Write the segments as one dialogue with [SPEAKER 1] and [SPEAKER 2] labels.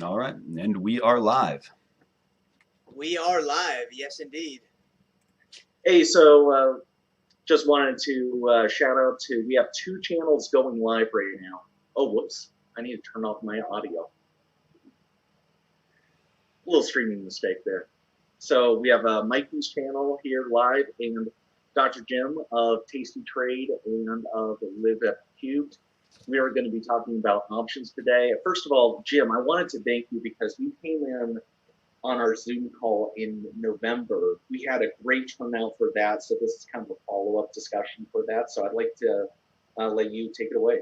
[SPEAKER 1] All right, and we are live.
[SPEAKER 2] We are live, yes, indeed.
[SPEAKER 3] Hey, so just wanted to shout out to, we have two channels going live right now. Oh, whoops. I need to turn off my audio. A little streaming mistake there. So we have Mikey's channel here live and Dr. Jim of TastyTrade and of Live at Cubed. We are going to be talking about options today. First of all, Jim, I wanted to thank you because you came in on our Zoom call in November. We had a great turnout for that, so this is kind of a follow-up discussion for that. So I'd like to let you take it away.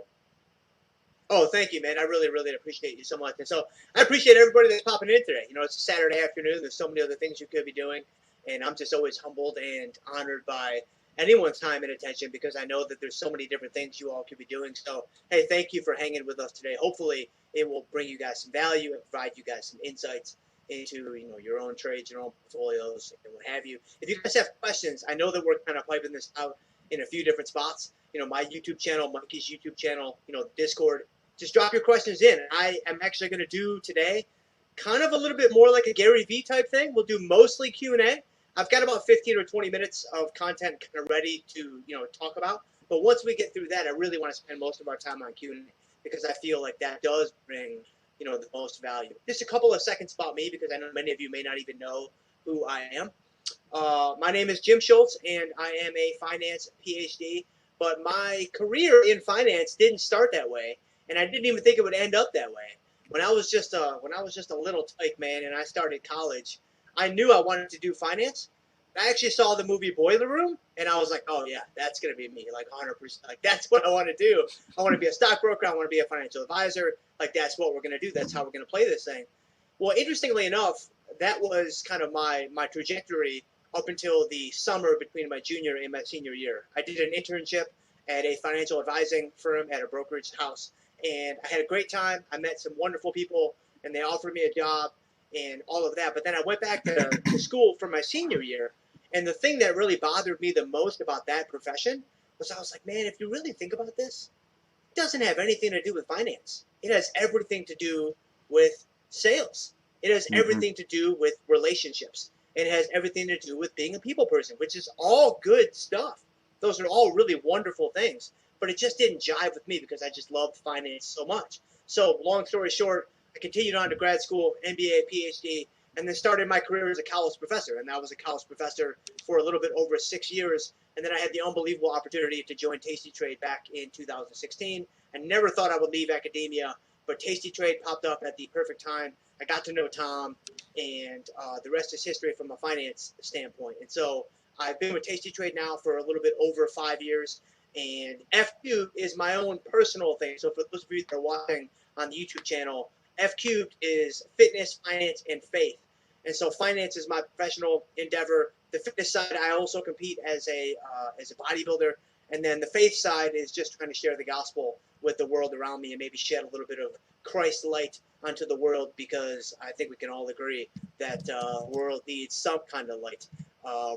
[SPEAKER 2] Oh, thank you, man. I really, really appreciate you so much. And so I appreciate everybody that's popping in today. You know, it's a Saturday afternoon. There's so many other things you could be doing. And I'm just always humbled and honored by anyone's time and attention because I know that there's so many different things you all could be doing. So, hey, thank you for hanging with us today. Hopefully, it will bring you guys some value and provide you guys some insights into, you know, your own trades, your own portfolios, and what have you. If you guys have questions, I know that we're kind of piping this out in a few different spots. You know, my YouTube channel, Mikey's YouTube channel, you know, Discord. Just drop your questions in. I am actually going to do today kind of a little bit more like a Gary Vee type thing. We'll do mostly Q&A. I've got about 15 or 20 minutes of content kind of ready to, you know, talk about. But once we get through that, I really want to spend most of our time on Q&A because I feel like that does bring, you know, the most value. Just a couple of seconds about me because I know many of you may not even know who I am. My name is Jim Schultz, and I am a finance PhD. But my career in finance didn't start that way. And I didn't even think it would end up that way. When I was just a little tyke, man, and I started college, I knew I wanted to do finance. I actually saw the movie Boiler Room, and I was like, oh yeah, that's gonna be me, like 100%. Like that's what I want to do. I want to be a stockbroker. I want to be a financial advisor. Like that's what we're gonna do. That's how we're gonna play this thing. Well, interestingly enough, that was kind of my trajectory up until the summer between my junior and my senior year. I did an internship at a financial advising firm at a brokerage house, and I had a great time. I met some wonderful people, and they offered me a job and all of that. But then I went back to school for my senior year, and the thing that really bothered me the most about that profession was I was like, man, if you really think about this, it doesn't have anything to do with finance. It has everything to do with sales. It has everything to do with relationships. It has everything to do with being a people person, which is all good stuff. Those are all really wonderful things. But it just didn't jive with me because I just loved finance so much. So, long story short, I continued on to grad school, MBA, PhD, and then started my career as a college professor. And I was a college professor for a little bit over 6 years. And then I had the unbelievable opportunity to join TastyTrade back in 2016. I never thought I would leave academia, but TastyTrade popped up at the perfect time. I got to know Tom, and the rest is history from a finance standpoint. And so I've been with TastyTrade now for a little bit over 5 years. And F-Cubed is my own personal thing. So for those of you that are watching on the YouTube channel, F-Cubed is fitness, finance, and faith. And so finance is my professional endeavor. The fitness side, I also compete as a bodybuilder. And then the faith side is just trying to share the gospel with the world around me and maybe shed a little bit of Christ light onto the world, because I think we can all agree that the world needs some kind of light.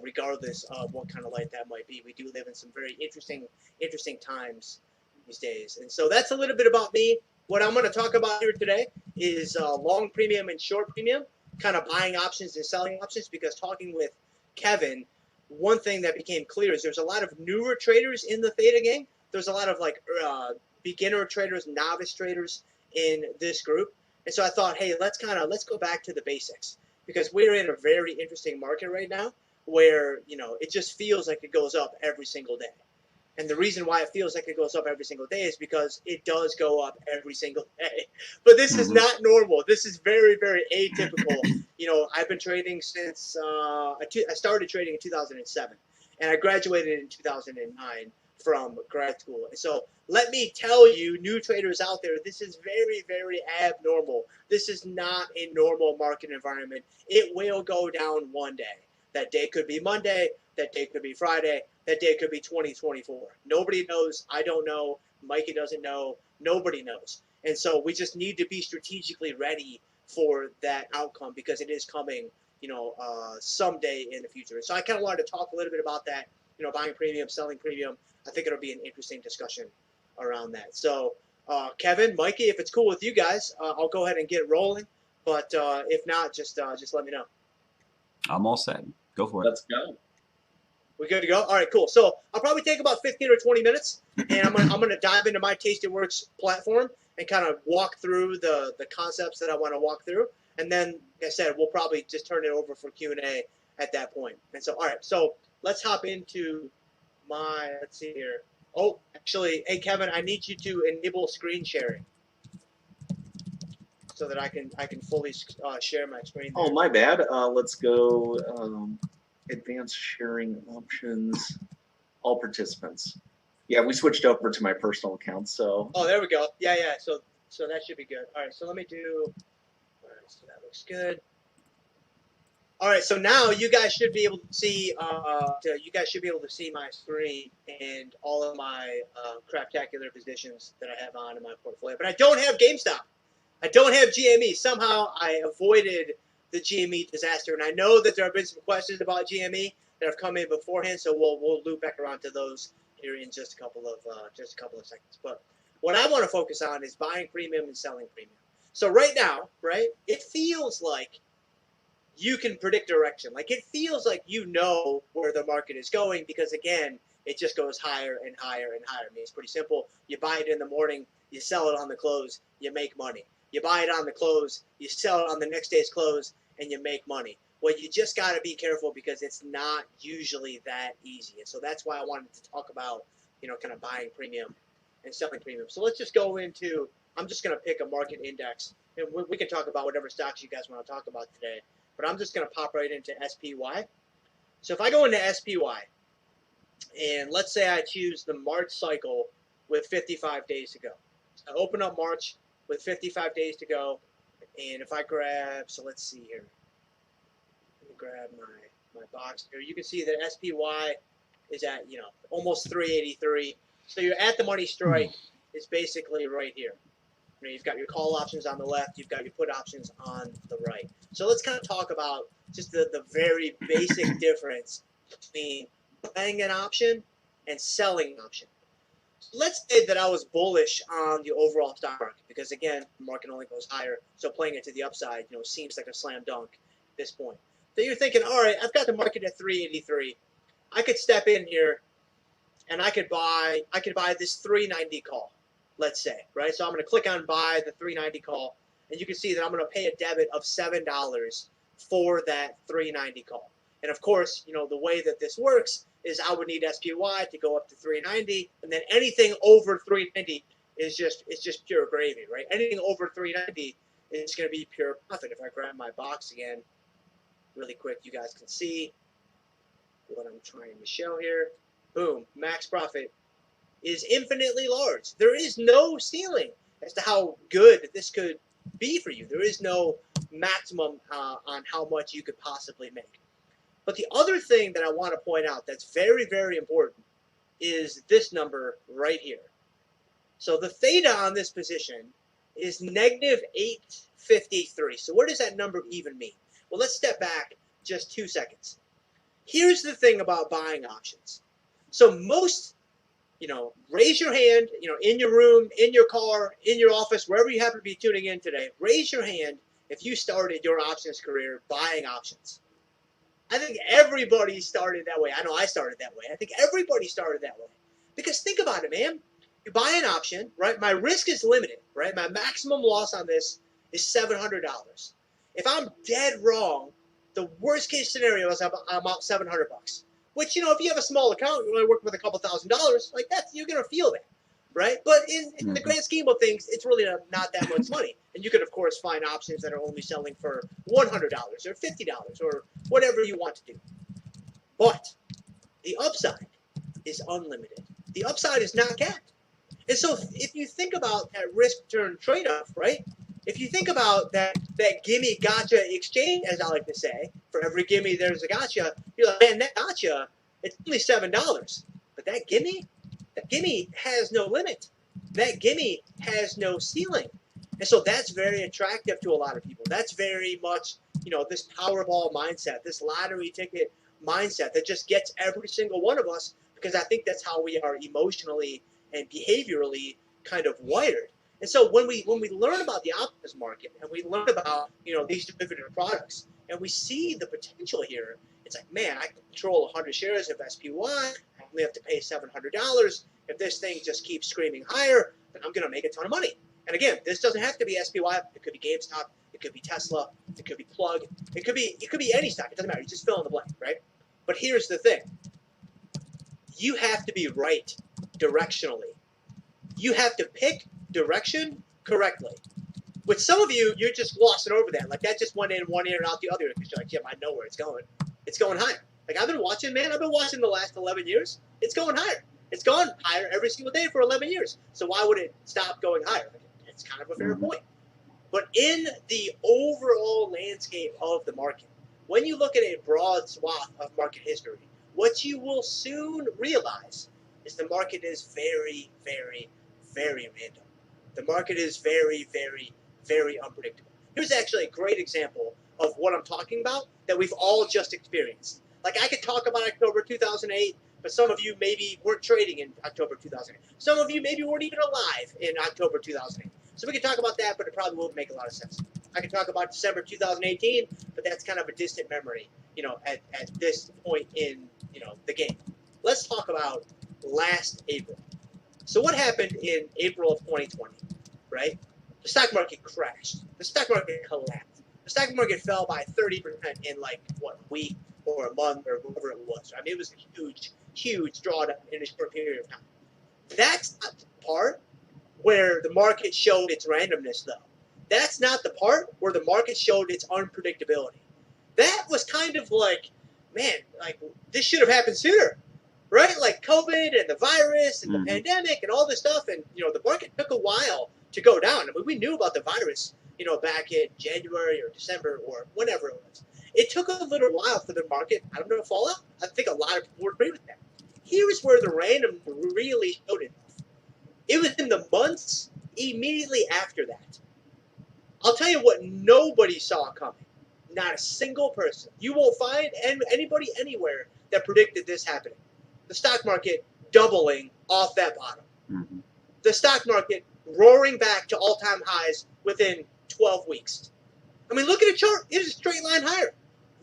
[SPEAKER 2] Regardless of what kind of light that might be. We do live in some very interesting times these days. And so that's a little bit about me. What I'm going to talk about here today is long premium and short premium, kind of buying options and selling options, because talking with Kevin, one thing that became clear is there's a lot of newer traders in the theta game. There's a lot of like beginner traders, novice traders in this group. And so I thought, hey, let's go back to the basics, because we're in a very interesting market right now, where, you know, it just feels like it goes up every single day. And the reason why it feels like it goes up every single day is because it does go up every single day. But this is not normal. This is very, very atypical. You know, I've been trading since I started trading in 2007, and I graduated in 2009 from grad school. And so let me tell you, new traders out there, this is very, very abnormal. This is not a normal market environment. It will go down one day. That day could be Monday. That day could be Friday. That day could be 2024. Nobody knows. I don't know. Mikey doesn't know. Nobody knows. And so we just need to be strategically ready for that outcome, because it is coming, you know, someday in the future. So I kind of wanted to talk a little bit about that, you know, buying premium, selling premium. I think it'll be an interesting discussion around that. So Kevin, Mikey, if it's cool with you guys, I'll go ahead and get rolling. But if not, just let me know.
[SPEAKER 1] I'm all set. Go for it.
[SPEAKER 3] Let's go.
[SPEAKER 2] We good to go? All right, cool. So I'll probably take about 15 or 20 minutes, and I'm gonna dive into my TastyWorks platform and kind of walk through the concepts that I want to walk through, and then, like I said, we'll probably just turn it over for Q&A at that point. And so, all right, so let's hop into my. Let's see here. Oh, actually, hey Kevin, I need you to enable screen sharing so that I can fully share my screen there.
[SPEAKER 3] Oh, my bad. Let's go advanced sharing options, all participants. Yeah, we switched over to my personal account, so.
[SPEAKER 2] Oh, there we go. Yeah. So that should be good. All right, so let me do. All right, so that looks good. All right, so now you guys should be able to see. My screen and all of my craptacular positions that I have on in my portfolio. But I don't have GameStop. I don't have GME. Somehow I avoided the GME disaster, and I know that there have been some questions about GME that have come in beforehand. So we'll loop back around to those here in just a couple of seconds. But what I want to focus on is buying premium and selling premium. So right now, right, it feels like you can predict direction. Like it feels like you know where the market is going because again, it just goes higher and higher and higher. I mean, it's pretty simple. You buy it in the morning, you sell it on the close, you make money. You buy it on the close, you sell it on the next day's close, and you make money. Well, you just got to be careful because it's not usually that easy. And so that's why I wanted to talk about, kind of buying premium and selling premium. So let's just go into, I'm just going to pick a market index. And we can talk about whatever stocks you guys want to talk about today. But I'm just going to pop right into SPY. So if I go into SPY, and let's say I choose the March cycle with 55 days to go. So I open up March with 55 days to go. And if I grab, so let's see here. Let me grab my box here. You can see that SPY is at, almost 383. So you're at the money strike. It's basically right here. You've got your call options on the left. You've got your put options on the right. So let's kind of talk about just the very basic difference between buying an option and selling an option. So let's say that I was bullish on the overall stock market because, again, the market only goes higher. So playing it to the upside, seems like a slam dunk at this point. So you're thinking, all right, I've got the market at 383. I could step in here and I could buy this 390 call. Let's say, right? So I'm going to click on buy the 390 call, and you can see that I'm going to pay a debit of $7 for that 390 call. And of course, the way that this works is I would need SPY to go up to 390, and then anything over 390 is just pure gravy, right? Anything over 390 is going to be pure profit. If I grab my box again, really quick, you guys can see what I'm trying to show here. Boom, max profit is infinitely large. There is no ceiling as to how good this could be for you. There is no maximum on how much you could possibly make. But the other thing that I want to point out that's very, very important is this number right here. So the theta on this position is negative 853. So what does that number even mean? Well, let's step back just 2 seconds. Here's the thing about buying options. So most raise your hand, in your room, in your car, in your office, wherever you happen to be tuning in today, raise your hand if you started your options career buying options. I think everybody started that way. I know I started that way. I think everybody started that way. Because think about it, man. You buy an option, right? My risk is limited, right? My maximum loss on this is $700. If I'm dead wrong, the worst case scenario is I'm out $700. Which, if you have a small account, you only work with a couple $1,000s, like that, you're going to feel that, right? But in the grand scheme of things, it's really not that much money. And you could, of course, find options that are only selling for $100 or $50 or whatever you want to do. But the upside is unlimited. The upside is not capped. And so if you think about that risk-return trade-off, right? If you think about that gimme gotcha exchange, as I like to say, for every gimme there's a gotcha, you're like, man, that gotcha, it's only $7. But that gimme has no limit. That gimme has no ceiling. And so that's very attractive to a lot of people. That's very much, this Powerball mindset, this lottery ticket mindset that just gets every single one of us because I think that's how we are emotionally and behaviorally kind of wired. And so when we learn about the options market and we learn about these derivative products and we see the potential here, it's like, man, I can control 100 shares of SPY. I only have to pay $700. If this thing just keeps screaming higher, then I'm going to make a ton of money. And again, this doesn't have to be SPY. It could be Gamestop. It could be Tesla. It could be Plug. It could be any stock. It doesn't matter. You just fill in the blank, right? But here's the thing. You have to be right directionally. You have to pick direction correctly. With some of you, you're just glossing over that. Like that just went in one ear and out the other because you're like, yeah, I know where it's going. It's going higher. Like I've been watching, man. I've been watching the last 11 years. It's going higher. It's gone higher every single day for 11 years. So why would it stop going higher? It's kind of a fair point. But in the overall landscape of the market, when you look at a broad swath of market history, what you will soon realize is the market is very, very, very random. The market is very, very, very unpredictable. Here's actually a great example of what I'm talking about that we've all just experienced. Like I could talk about October 2008, but some of you maybe weren't trading in October 2008. Some of you maybe weren't even alive in October 2008. So we can talk about that, but it probably won't make a lot of sense. I can talk about December 2018, but that's kind of a distant memory, at this point in, the game. Let's talk about last April. So what happened in April of 2020, right? The stock market crashed. The stock market collapsed. The stock market fell by 30% in like, a week or a month or whatever it was. I mean, it was a huge, huge drawdown in a short period of time. That's not the part where the market showed its randomness, though. That's not the part where the market showed its unpredictability. That was kind of like, man, like this should have happened sooner, right? Like COVID and the virus and the pandemic and all this stuff. And, the market took a while to go down. I mean, we knew about the virus, back in January or December or whenever it was. It took a little while for the market, I don't know, to fall out. I think a lot of people would agree with that. Here's where the random really showed it. It was in the months immediately after that. I'll tell you what nobody saw coming. Not a single person. You won't find anybody anywhere that predicted this happening. The stock market doubling off that bottom. The stock market roaring back to all-time highs within 12 weeks. I mean, look at the chart. It was a straight line higher.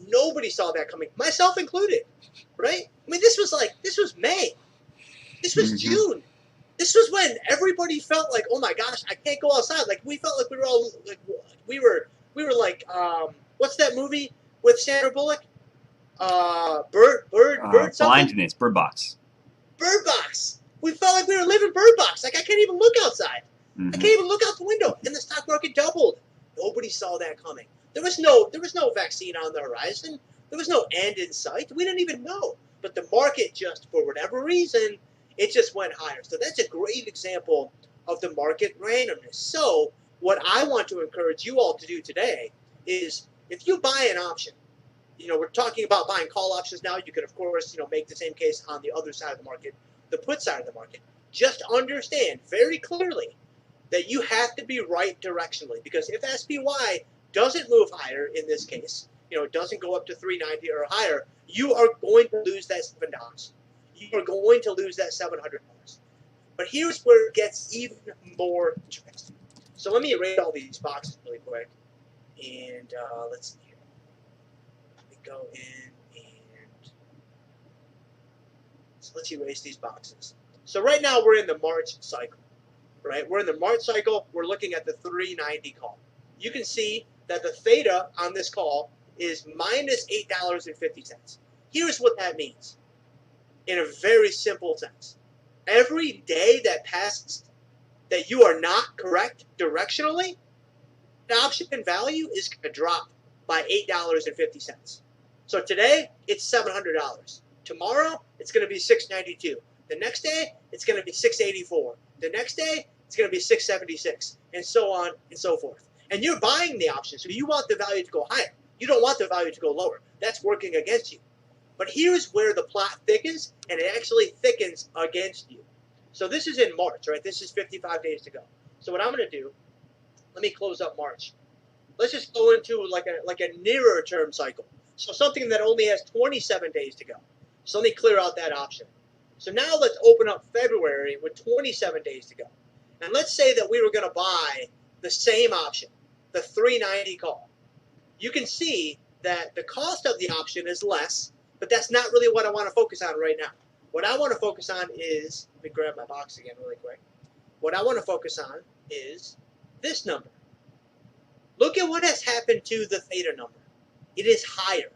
[SPEAKER 2] Nobody saw that coming, myself included, right? I mean, this was May. This was June. This was when everybody felt like, oh my gosh, I can't go outside. Like we felt like we were all like we were like what's that movie with Sandra Bullock? Bird something.
[SPEAKER 1] Blindness, Bird Box.
[SPEAKER 2] Bird Box. We felt like we were living Bird Box. Like I can't even look outside. I can't even look out the window. And the stock market doubled. Nobody saw that coming. There was no vaccine on the horizon. There was no end in sight. We didn't even know. But the market just, for whatever reason, it just went higher. So that's a great example of the market randomness. So what I want to encourage you all to do today is if you buy an option, we're talking about buying call options now. You could, of course, make the same case on the other side of the market, the put side of the market. Just understand very clearly that you have to be right directionally. Because if SPY doesn't move higher in this case, it doesn't go up to 390 or higher, you are going to lose that $7. You are going to lose that $700. But here's where it gets even more interesting. So let me erase all these boxes really quick. And let's see here. Let me go in and so let's erase these boxes. So right now we're in the March cycle, right? We're in the March cycle. We're looking at the 390 call. You can see that the theta on this call is minus $8.50. Here's what that means. In a very simple sense, every day that passes that you are not correct directionally, the option value is going to drop by $8.50. So today, it's $700. Tomorrow, it's going to be $692. The next day, it's going to be $684. The next day, it's going to be $676, and so on and so forth. And you're buying the option, so you want the value to go higher. You don't want the value to go lower. That's working against you. But here's where the plot thickens, and it actually thickens against you. So this is in March, right? This is 55 days to go. So what I'm going to do, let me close up March. Let's just go into like a nearer term cycle. So something that only has 27 days to go. So let me clear out that option. So now let's open up February with 27 days to go. And let's say that we were going to buy the same option, the 390 call. You can see that the cost of the option is less, but that's not really what I want to focus on right now. What I want to focus on is, let me grab my box again really quick. What I want to focus on is this number. Look at what has happened to the theta number. It is higher.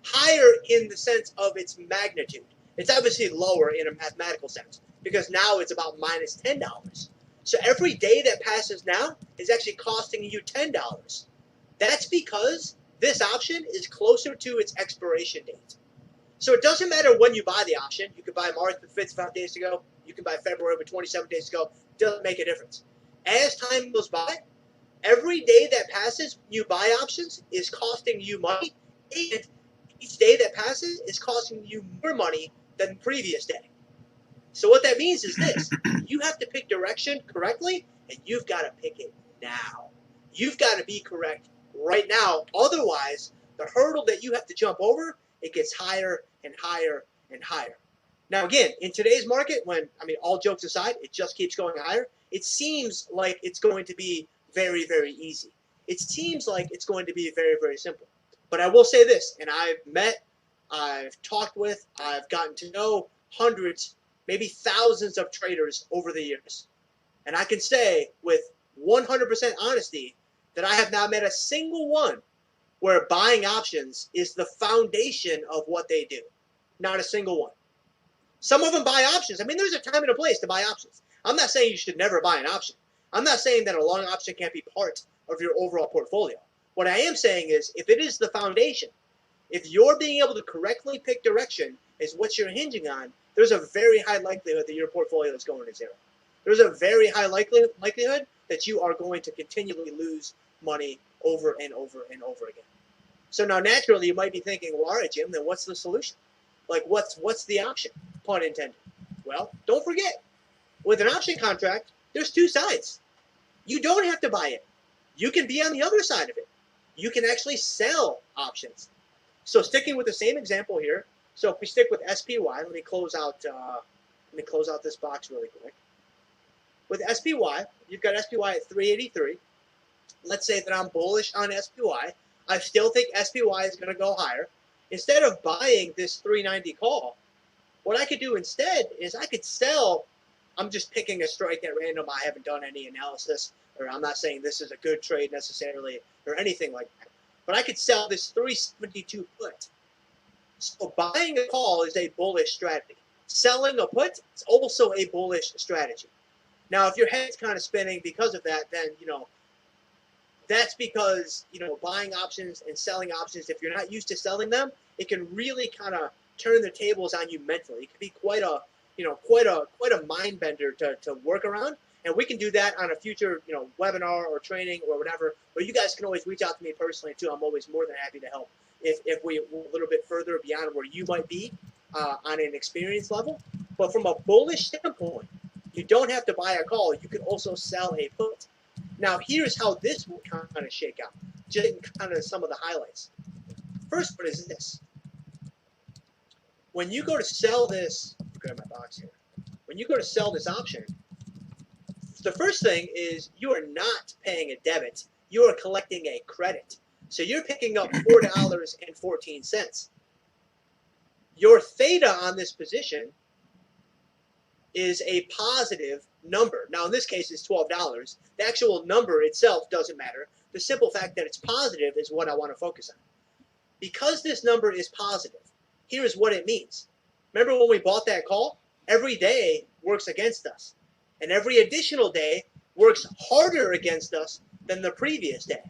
[SPEAKER 2] Higher in the sense of its magnitude. It's obviously lower in a mathematical sense because now it's about minus $10. So every day that passes now is actually costing you $10. That's because this option is closer to its expiration date. So it doesn't matter when you buy the option. You can buy March with 55 days to go. You can buy February with 27 days to go. Doesn't make a difference. As time goes by, every day that passes you buy options is costing you money, and each day that passes is costing you more money than the previous day. So what that means is this. You have to pick direction correctly, and you've got to pick it now. You've got to be correct right now. Otherwise, the hurdle that you have to jump over, it gets higher and higher and higher. Now, again, in today's market, all jokes aside, it just keeps going higher. It seems like it's going to be very, very easy. It seems like it's going to be very, very simple. But I will say this, and I've talked with, I've gotten to know hundreds, maybe thousands of traders over the years. And I can say with 100% honesty that I have not met a single one where buying options is the foundation of what they do. Not a single one. Some of them buy options. There's a time and a place to buy options. I'm not saying you should never buy an option. I'm not saying that a long option can't be part of your overall portfolio. What I am saying is if it is the foundation, if you're being able to correctly pick direction is what you're hinging on, there's a very high likelihood that your portfolio is going to zero. There's a very high likelihood that you are going to continually lose money over and over and over again. So now naturally you might be thinking, well, all right, Jim, then what's the solution? Like what's the option? Pun intended. Well, don't forget, with an option contract, there's two sides. You don't have to buy it. You can be on the other side of it. You can actually sell options. So sticking with the same example here. So if we stick with SPY, let me close out this box really quick. With SPY, you've got SPY at 383. Let's say that I'm bullish on SPY. I still think SPY is going to go higher. Instead of buying this 390 call, what I could do instead is I could sell. I'm just picking a strike at random. I haven't done any analysis, or I'm not saying this is a good trade necessarily or anything like that. But I could sell this 372 put. So buying a call is a bullish strategy. Selling a put is also a bullish strategy. Now, if your head's kind of spinning because of that, then, that's because, buying options and selling options, if you're not used to selling them, it can really kind of turn the tables on you mentally. It can be quite a mind bender to work around. And we can do that on a future, webinar or training or whatever. But you guys can always reach out to me personally too. I'm always more than happy to help if we a little bit further beyond where you might be on an experience level. But from a bullish standpoint, you don't have to buy a call. You can also sell a put. Now, here's how this will kind of shake out. Just kind of some of the highlights. First one is this. When you go to sell this, grab my box here. When you go to sell this option, the first thing is you are not paying a debit. You are collecting a credit. So you're picking up $4.14. Your theta on this position is a positive number. Now, in this case, it's $12. The actual number itself doesn't matter. The simple fact that it's positive is what I want to focus on. Because this number is positive, here's what it means. Remember when we bought that call? Every day works against us. And every additional day works harder against us than the previous day.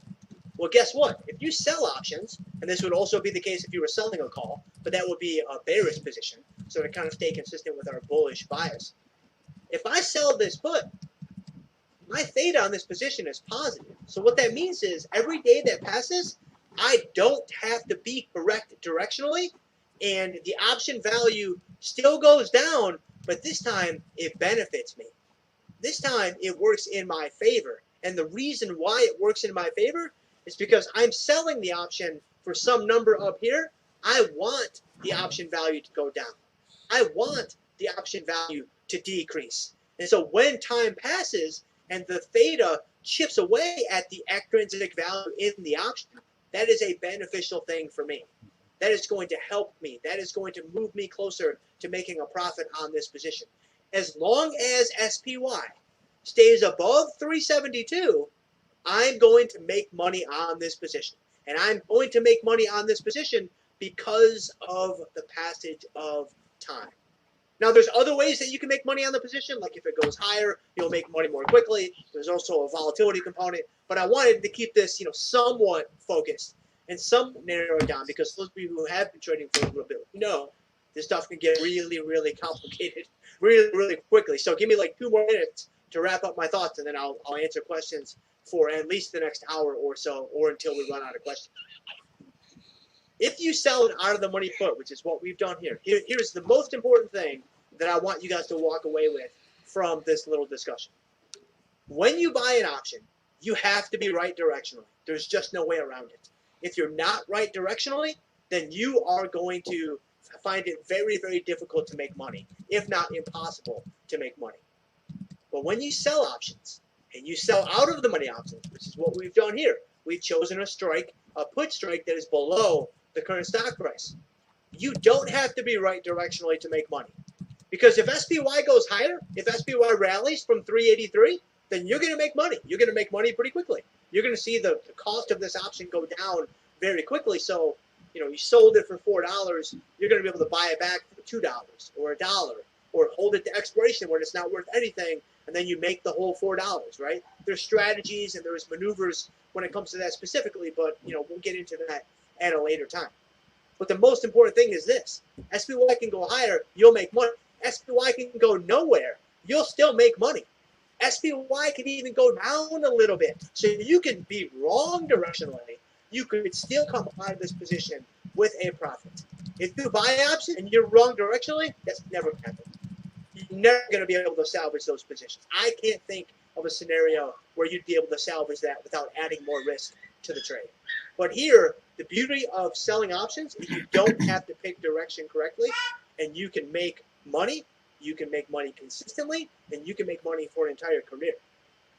[SPEAKER 2] Well, guess what? If you sell options, and this would also be the case if you were selling a call, but that would be a bearish position, so to kind of stay consistent with our bullish bias. If I sell this put, my theta on this position is positive. So what that means is every day that passes, I don't have to be correct directionally, and the option value still goes down, but this time it benefits me. This time it works in my favor. And the reason why it works in my favor is because I'm selling the option for some number up here. I want the option value to go down. I want the option value to decrease. And so when time passes and the theta chips away at the extrinsic value in the option, that is a beneficial thing for me. That is going to help me. That is going to move me closer to making a profit on this position. As long as SPY stays above 372, I'm going to make money on this position. And I'm going to make money on this position because of the passage of time. Now, there's other ways that you can make money on the position. Like if it goes higher, you'll make money more quickly. There's also a volatility component. But I wanted to keep this, somewhat focused and somewhat narrowed down, because those people who have been trading for a little bit know this stuff can get really, really complicated really, really quickly. So give me like 2 more minutes to wrap up my thoughts, and then I'll answer questions for at least the next hour or so, or until we run out of questions. If you sell an out-of-the-money put, which is what we've done here, here's the most important thing that I want you guys to walk away with from this little discussion. When you buy an option, you have to be right directionally. There's just no way around it. If you're not right directionally, then you are going to find it very, very difficult to make money, if not impossible to make money. But when you sell options, and you sell out of the money options, which is what we've done here, we've chosen a put strike that is below the current stock price. You don't have to be right directionally to make money. Because if SPY goes higher, if SPY rallies from 383, then you're going to make money. You're going to make money pretty quickly. You're going to see the cost of this option go down very quickly. So, you sold it for $4, you're going to be able to buy it back for $2 or $1, or hold it to expiration when it's not worth anything, and then you make the whole $4, right? There's strategies and there's maneuvers when it comes to that specifically, but we'll get into that at a later time. But the most important thing is this: SPY can go higher, you'll make money. SPY can go nowhere, you'll still make money. SPY can even go down a little bit, so you can be wrong directionally. You could still come out of this position with a profit. If you buy an option and you're wrong directionally, that's never going to happen. You're never going to be able to salvage those positions. I can't think of a scenario where you'd be able to salvage that without adding more risk to the trade. But here, the beauty of selling options is you don't have to pick direction correctly, and you can make money. You can make money consistently, and you can make money for an entire career.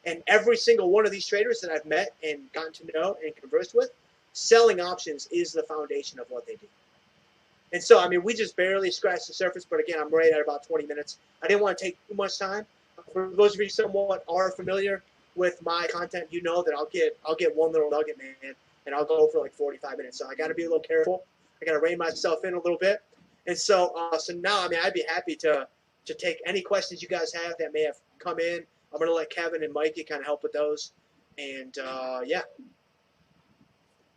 [SPEAKER 2] And every single one of these traders that I've met and gotten to know and conversed with, selling options is the foundation of what they do. And so, we just barely scratched the surface, but again, I'm right at about 20 minutes. I didn't want to take too much time. For those of you somewhat are familiar with my content, you know that I'll get one little nugget, man, and I'll go for like 45 minutes. So I got to be a little careful. I got to rein myself in a little bit. And so, now, I'd be happy to take any questions you guys have that may have come in. I'm going to let Kevin and Mikey kind of help with those. And, yeah.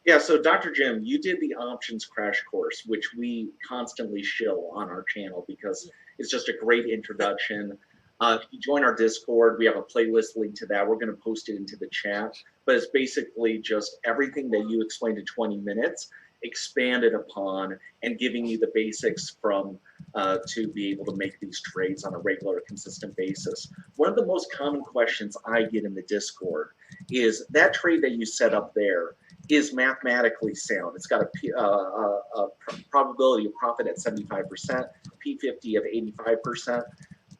[SPEAKER 3] Yeah, so Dr. Jim, you did the options crash course, which we constantly shill on our channel because it's just a great introduction. If you join our Discord, we have a playlist link to that. We're going to post it into the chat. But it's basically just everything that you explained in 20 minutes expanded upon and giving you the basics from to be able to make these trades on a regular, consistent basis. One of the most common questions I get in the Discord is that trade that you set up there is mathematically sound. It's got a probability of profit at 75%, P50 of 85%.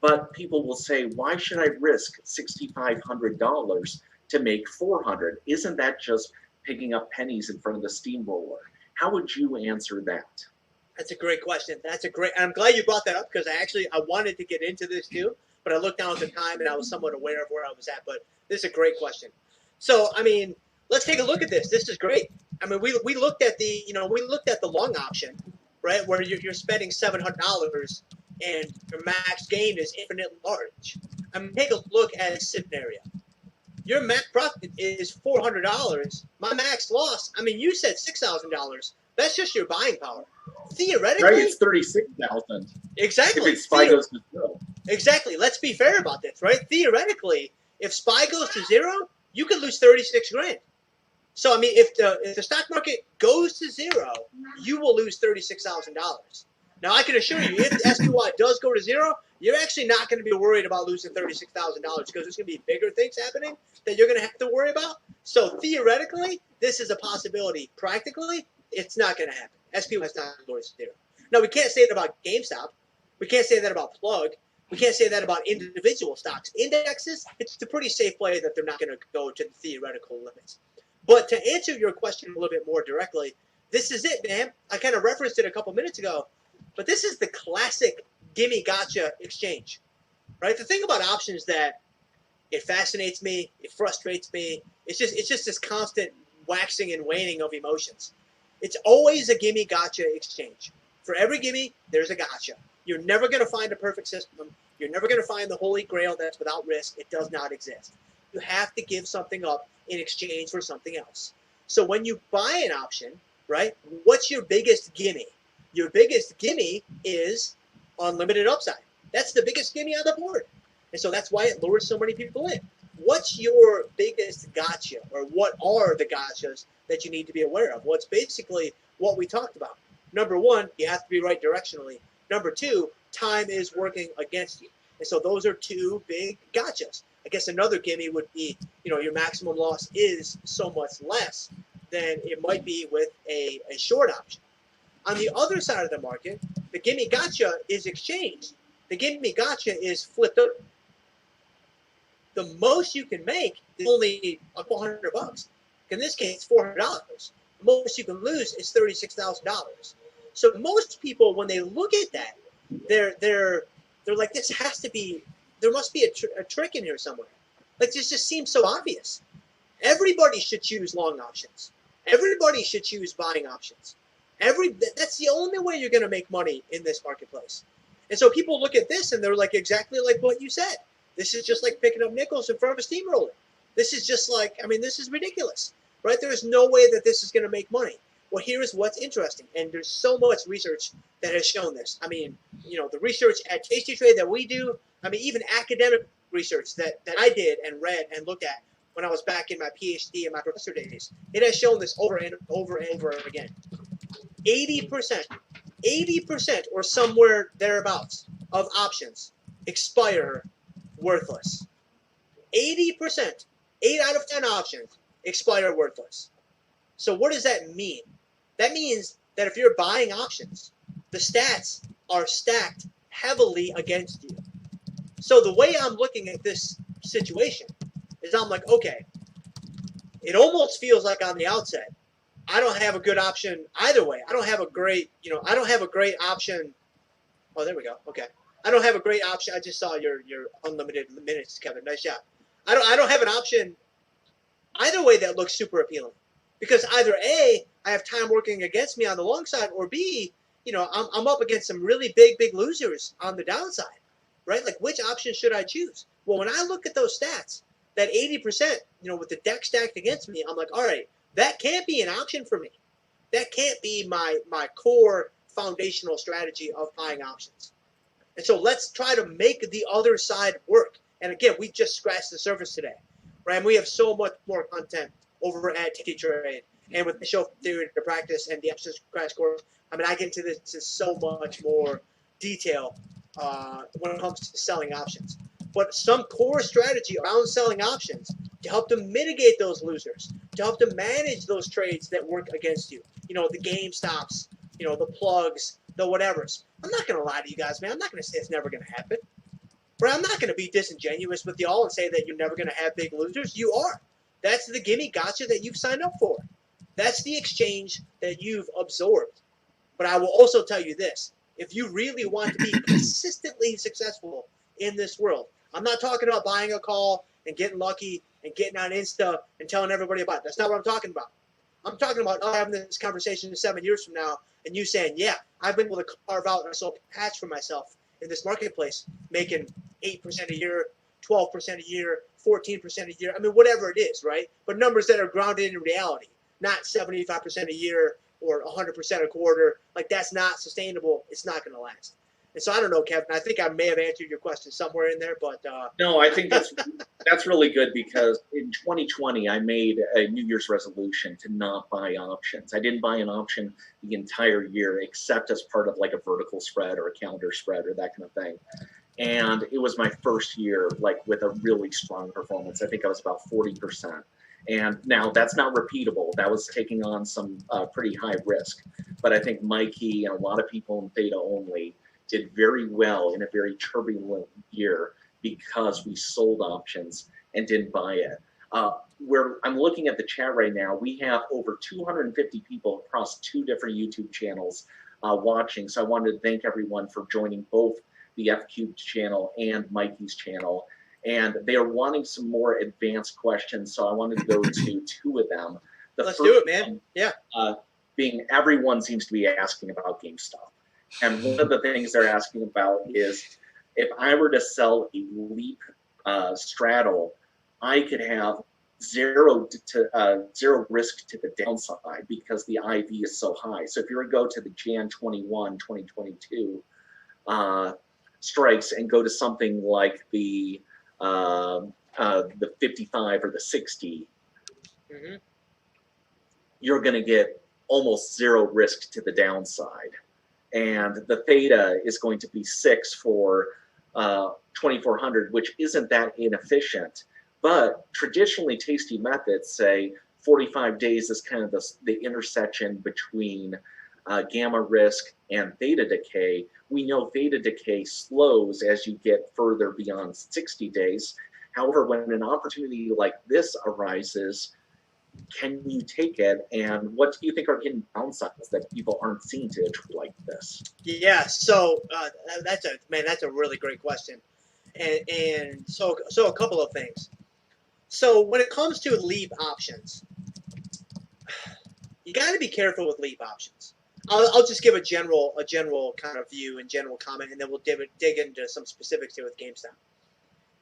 [SPEAKER 3] But people will say, why should I risk $6,500 to make $400? Isn't that just picking up pennies in front of the steamroller? How would you answer that?
[SPEAKER 2] That's a great question. And I'm glad you brought that up, because I wanted to get into this too, but I looked down at the time and I was somewhat aware of where I was at. But this is a great question. So, let's take a look at this. This is great. We looked at the long option, right, where you're spending $700 and your max gain is infinite large. Take a look at a scenario. Your max profit is $400. My max loss, you said $6,000. That's just your buying power. Theoretically,
[SPEAKER 3] right, it's $36,000.
[SPEAKER 2] Exactly.
[SPEAKER 3] If SPY goes to zero.
[SPEAKER 2] Exactly. Let's be fair about this, right? Theoretically, if SPY goes to zero, you could lose 36 grand. So if the stock market goes to zero, you will lose $36,000. Now I can assure you, if the SPY does go to zero, you're actually not going to be worried about losing $36,000, because there's going to be bigger things happening that you're going to have to worry about. So theoretically, this is a possibility. Practically, it's not going to happen. SPY is not going to go to zero. Now we can't say that about Gamestop. We can't say that about Plug. We can't say that about individual stocks. Indexes, it's a pretty safe play that they're not going to go to the theoretical limits. But to answer your question a little bit more directly, this is it, man. I kind of referenced it a couple minutes ago, but this is the classic gimme gotcha exchange, right? The thing about options that it fascinates me, it frustrates me. It's just this constant waxing and waning of emotions. It's always a gimme gotcha exchange. For every gimme, there's a gotcha. You're never going to find a perfect system. You're never going to find the holy grail that's without risk. It does not exist. You have to give something up in exchange for something else. So when you buy an option, right, what's your biggest gimme? Your biggest gimme is unlimited upside. That's the biggest gimme on the board. And so that's why it lures so many people in. What's your biggest gotcha, or what are the gotchas that you need to be aware of? Well, it's basically what we talked about. Number one, you have to be right directionally. Number two, time is working against you. And so those are two big gotchas. I guess another gimme would be, your maximum loss is so much less than it might be with a short option. On the other side of the market, the gimme gotcha is exchanged. The gimme gotcha is flipped over. The most you can make is only a couple $100. In this case, $400. The most you can lose is $36,000. So most people, when they look at that, they're like, this has to be, there must be a trick in here somewhere. Like, this just seems so obvious. Everybody should choose long options. Everybody should choose buying options. That's the only way you're going to make money in this marketplace. And so people look at this and they're like, exactly like what you said. This is just like picking up nickels in front of a steamroller. This is just like, this is ridiculous, right? There's no way that this is going to make money. Well, here is what's interesting, and there's so much research that has shown this. The research at TastyTrade that we do, even academic research that I did and read and looked at when I was back in my PhD and my professor days, it has shown this over and over and over again. 80% or somewhere thereabouts of options expire worthless. 80%, 8 out of 10 options expire worthless. So what does that mean? That means that if you're buying options, the stats are stacked heavily against you. So the way I'm looking at this situation is I'm like, okay, it almost feels like on the outset, I don't have a good option either way. I don't have a great, I don't have a great option. Oh, there we go. Okay. I don't have a great option. I just saw your unlimited minutes, Kevin. Nice job. I don't have an option either way that looks super appealing. Because either A, I have time working against me on the long side, or B, I'm up against some really big losers on the downside, right? Like, which option should I choose? Well, when I look at those stats, that 80%, with the deck stacked against me, I'm like, all right, that can't be an option for me. That can't be my core foundational strategy of buying options. And so let's try to make the other side work. And again, we just scratched the surface today, right? And we have so much more content over at TastyTrade and with the show theory to practice and the options crash course. I get into this in so much more detail when it comes to selling options. But some core strategy around selling options to help them mitigate those losers, to help them manage those trades that work against you. The Gamestops, the plugs, the whatevers. I'm not going to lie to you guys, man. I'm not going to say it's never going to happen. But I'm not going to be disingenuous with y'all and say that you're never going to have big losers. You are. That's the gimme gotcha that you've signed up for. That's the exchange that you've absorbed. But I will also tell you this. If you really want to be consistently successful in this world, I'm not talking about buying a call and getting lucky and getting on Insta and telling everybody about it. That's not what I'm talking about. I'm talking about having this conversation 7 years from now and you saying, yeah, I've been able to carve out a soul patch for myself in this marketplace, making 8% a year, 12% a year, 14% a year. Whatever it is, right? But numbers that are grounded in reality, not 75% a year or 100% a quarter. Like, that's not sustainable. It's not going to last. And so I don't know, Kevin. I think I may have answered your question somewhere in there, but
[SPEAKER 3] no, I think that's really good, because in 2020 I made a New Year's resolution to not buy options. I didn't buy an option the entire year except as part of like a vertical spread or a calendar spread or that kind of thing. And it was my first year like with a really strong performance. I think I was about 40%. And now that's not repeatable. That was taking on some pretty high risk. But I think Mikey and a lot of people in Theta only did very well in a very turbulent year because we sold options and didn't buy it. I'm looking at the chat right now. We have over 250 people across 2 different YouTube channels watching. So I wanted to thank everyone for joining both the FCubed channel and Mikey's channel. And they are wanting some more advanced questions, so I wanted to go to 2 of them.
[SPEAKER 2] Let's do it, man. Yeah.
[SPEAKER 3] Being everyone seems to be asking about GameStop. And one of the things they're asking about is if I were to sell a Leap straddle, I could have zero risk to the downside because the IV is so high. So if you were to go to the Jan 21, 2022 strikes and go to something like the 55 or the 60, you're going to get almost zero risk to the downside. And the theta is going to be 6 for 2400, which isn't that inefficient. But traditionally, tasty methods say 45 days is kind of the intersection between gamma risk and theta decay. We know theta decay slows as you get further beyond 60 days. However, when an opportunity like this arises, can you take it? And what do you think are hidden downsides that people aren't seeing to a trade like this?
[SPEAKER 2] Yeah, so that's a really great question, and so a couple of things. So when it comes to Leap options, you got to be careful with Leap options. I'll just give a general kind of view and general comment, and then we'll dig into some specifics here with GameStop.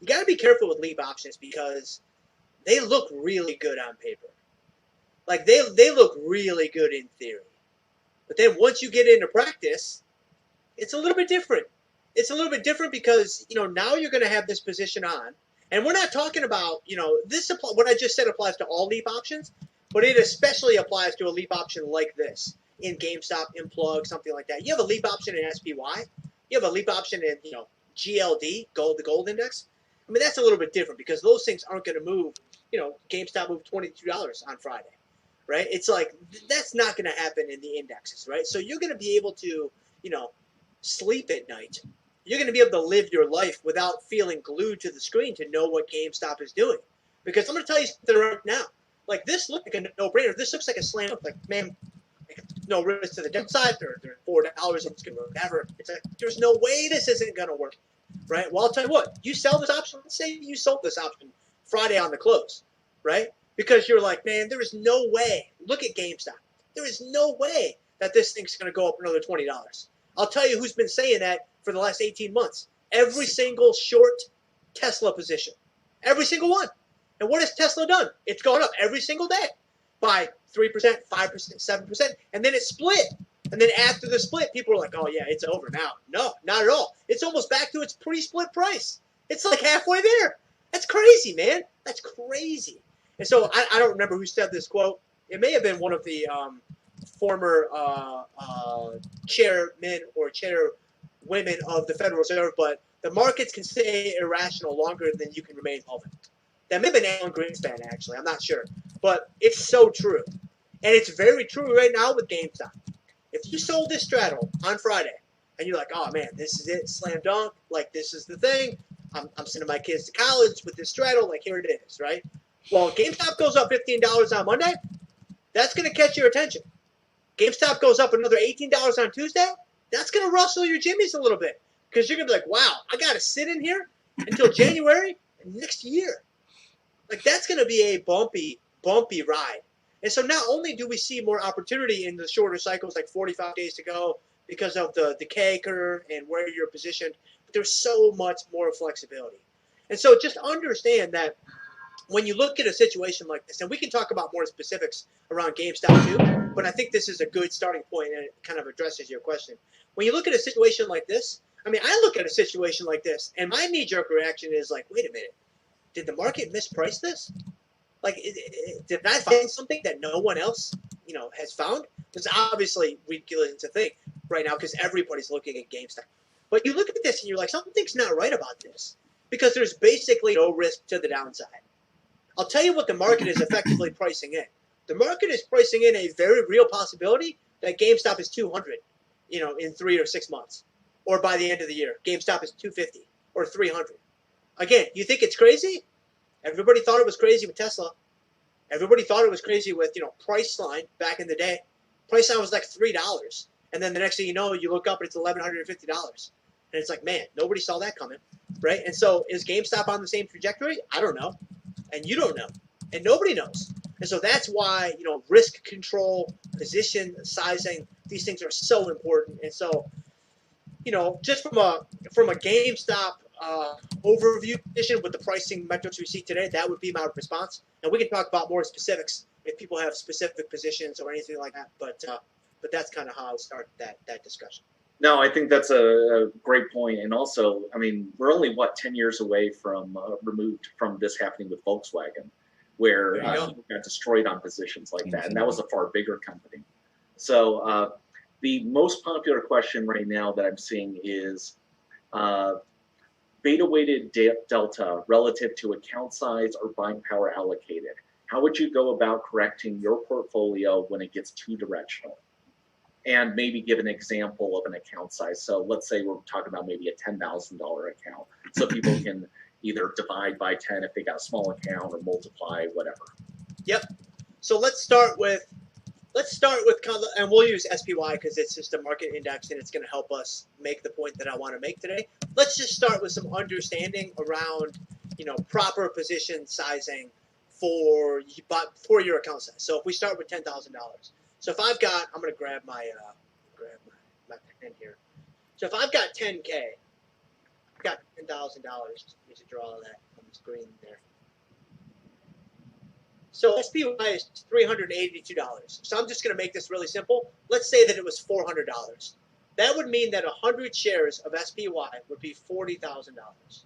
[SPEAKER 2] You got to be careful with Leap options because they look really good on paper. Like they look really good in theory, but then once you get into practice, it's a little bit different. It's a little bit different because now you're going to have this position on, and we're not talking about what I just said applies to all Leap options, but it especially applies to a Leap option like this in GameStop, in Plug, something like that. You have a Leap option in SPY. You have a Leap option in GLD, the gold index. I mean that's a little bit different because those things aren't going to move. GameStop moved $22 on Friday. Right? It's like, that's not going to happen in the indexes, right? So you're going to be able to, sleep at night. You're going to be able to live your life without feeling glued to the screen to know what GameStop is doing. Because I'm going to tell you something right now. Like, this looks like a no-brainer. This looks like a slam up. Like, man, no risk to the downside. They're $4 and it's going to work ever. It's like, there's no way this isn't going to work. Right? Well, I'll tell you what. You sell this option. Let's say you sold this option Friday on the close. Right? Because you're like, man, there is no way. Look at GameStop. There is no way that this thing's going to go up another $20. I'll tell you who's been saying that for the last 18 months. Every single short Tesla position. Every single one. And what has Tesla done? It's gone up every single day by 3%, 5%, 7%. And then it split. And then after the split, people are like, oh, yeah, it's over now. No, not at all. It's almost back to its pre-split price. It's like halfway there. That's crazy, man. That's crazy. And so I don't remember who said this quote. It may have been one of the former chairmen or chairwomen of the Federal Reserve, but the markets can stay irrational longer than you can remain solvent. That may have been Alan Greenspan, actually. I'm not sure. But it's so true. And it's very true right now with GameStop. If you sold this straddle on Friday, and you're like, oh, man, this is it, slam dunk, like this is the thing, I'm sending my kids to college with this straddle, like here it is, right? Well, GameStop goes up $15 on Monday. That's going to catch your attention. GameStop goes up another $18 on Tuesday. That's going to rustle your jimmies a little bit because you're going to be like, wow, I got to sit in here until January next year. Like that's going to be a bumpy ride. And so not only do we see more opportunity in the shorter cycles, like 45 days to go because of the decay curve and where you're positioned, but there's so much more flexibility. And so just understand that when you look at a situation like this, and we can talk about more specifics around GameStop too, but I think this is a good starting point and it kind of addresses your question. When you look at a situation like this, I mean, I look at a situation like this, and my knee-jerk reaction is like, wait a minute, did the market misprice this? Like, did I find something that no one else, has found? It's obviously ridiculous to think right now because everybody's looking at GameStop. But you look at this and you're like, something's not right about this because there's basically no risk to the downside. I'll tell you what the market is effectively pricing in. The market is pricing in a very real possibility that GameStop is 200, in 3 or 6 months. or by the end of the year, GameStop is 250 or 300. Again, you think it's crazy? Everybody thought it was crazy with Tesla. Everybody thought it was crazy with, Priceline back in the day. Priceline was like $3. And then the next thing you know, you look up and it's $1,150. And it's like, man, nobody saw that coming, right? And so is GameStop on the same trajectory? I don't know. And you don't know. And nobody knows. And so that's why, risk control, position, sizing, these things are so important. And so, just from a GameStop overview position with the pricing metrics we see today, that would be my response. And we can talk about more specifics if people have specific positions or anything like that. But that's kind of how I would start that discussion.
[SPEAKER 3] No, I think that's a great point. And also, I mean, we're only, 10 years away from removed from this happening with Volkswagen, where people got destroyed on positions like that. And that was a far bigger company. So the most popular question right now that I'm seeing is beta-weighted delta relative to account size or buying power allocated. How would you go about correcting your portfolio when it gets too directional? And maybe give an example of an account size. So let's say we're talking about maybe a $10,000 account. So people can either divide by 10 if they got a small account or multiply, whatever.
[SPEAKER 2] Yep. So let's start with and we'll use SPY because it's just a market index and it's going to help us make the point that I want to make today. Let's just start with some understanding around, proper position sizing for your account size. So if we start with $10,000. So if I've got, I'm going to grab my pen here. So if I've got 10K, I've got $10,000. Need to draw all that on the screen there. So SPY is $382. So I'm just going to make this really simple. Let's say that it was $400. That would mean that 100 shares of SPY would be $40,000.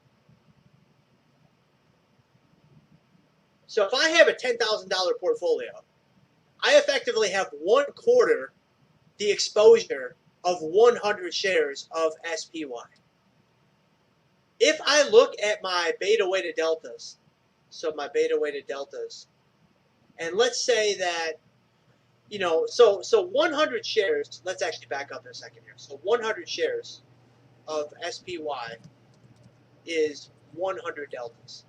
[SPEAKER 2] So if I have a $10,000 portfolio, I effectively have 1/4 the exposure of 100 shares of SPY. If I look at my beta-weighted deltas, and let's say that, so 100 shares, let's actually back up in a second here. So 100 shares of SPY is 100 deltas,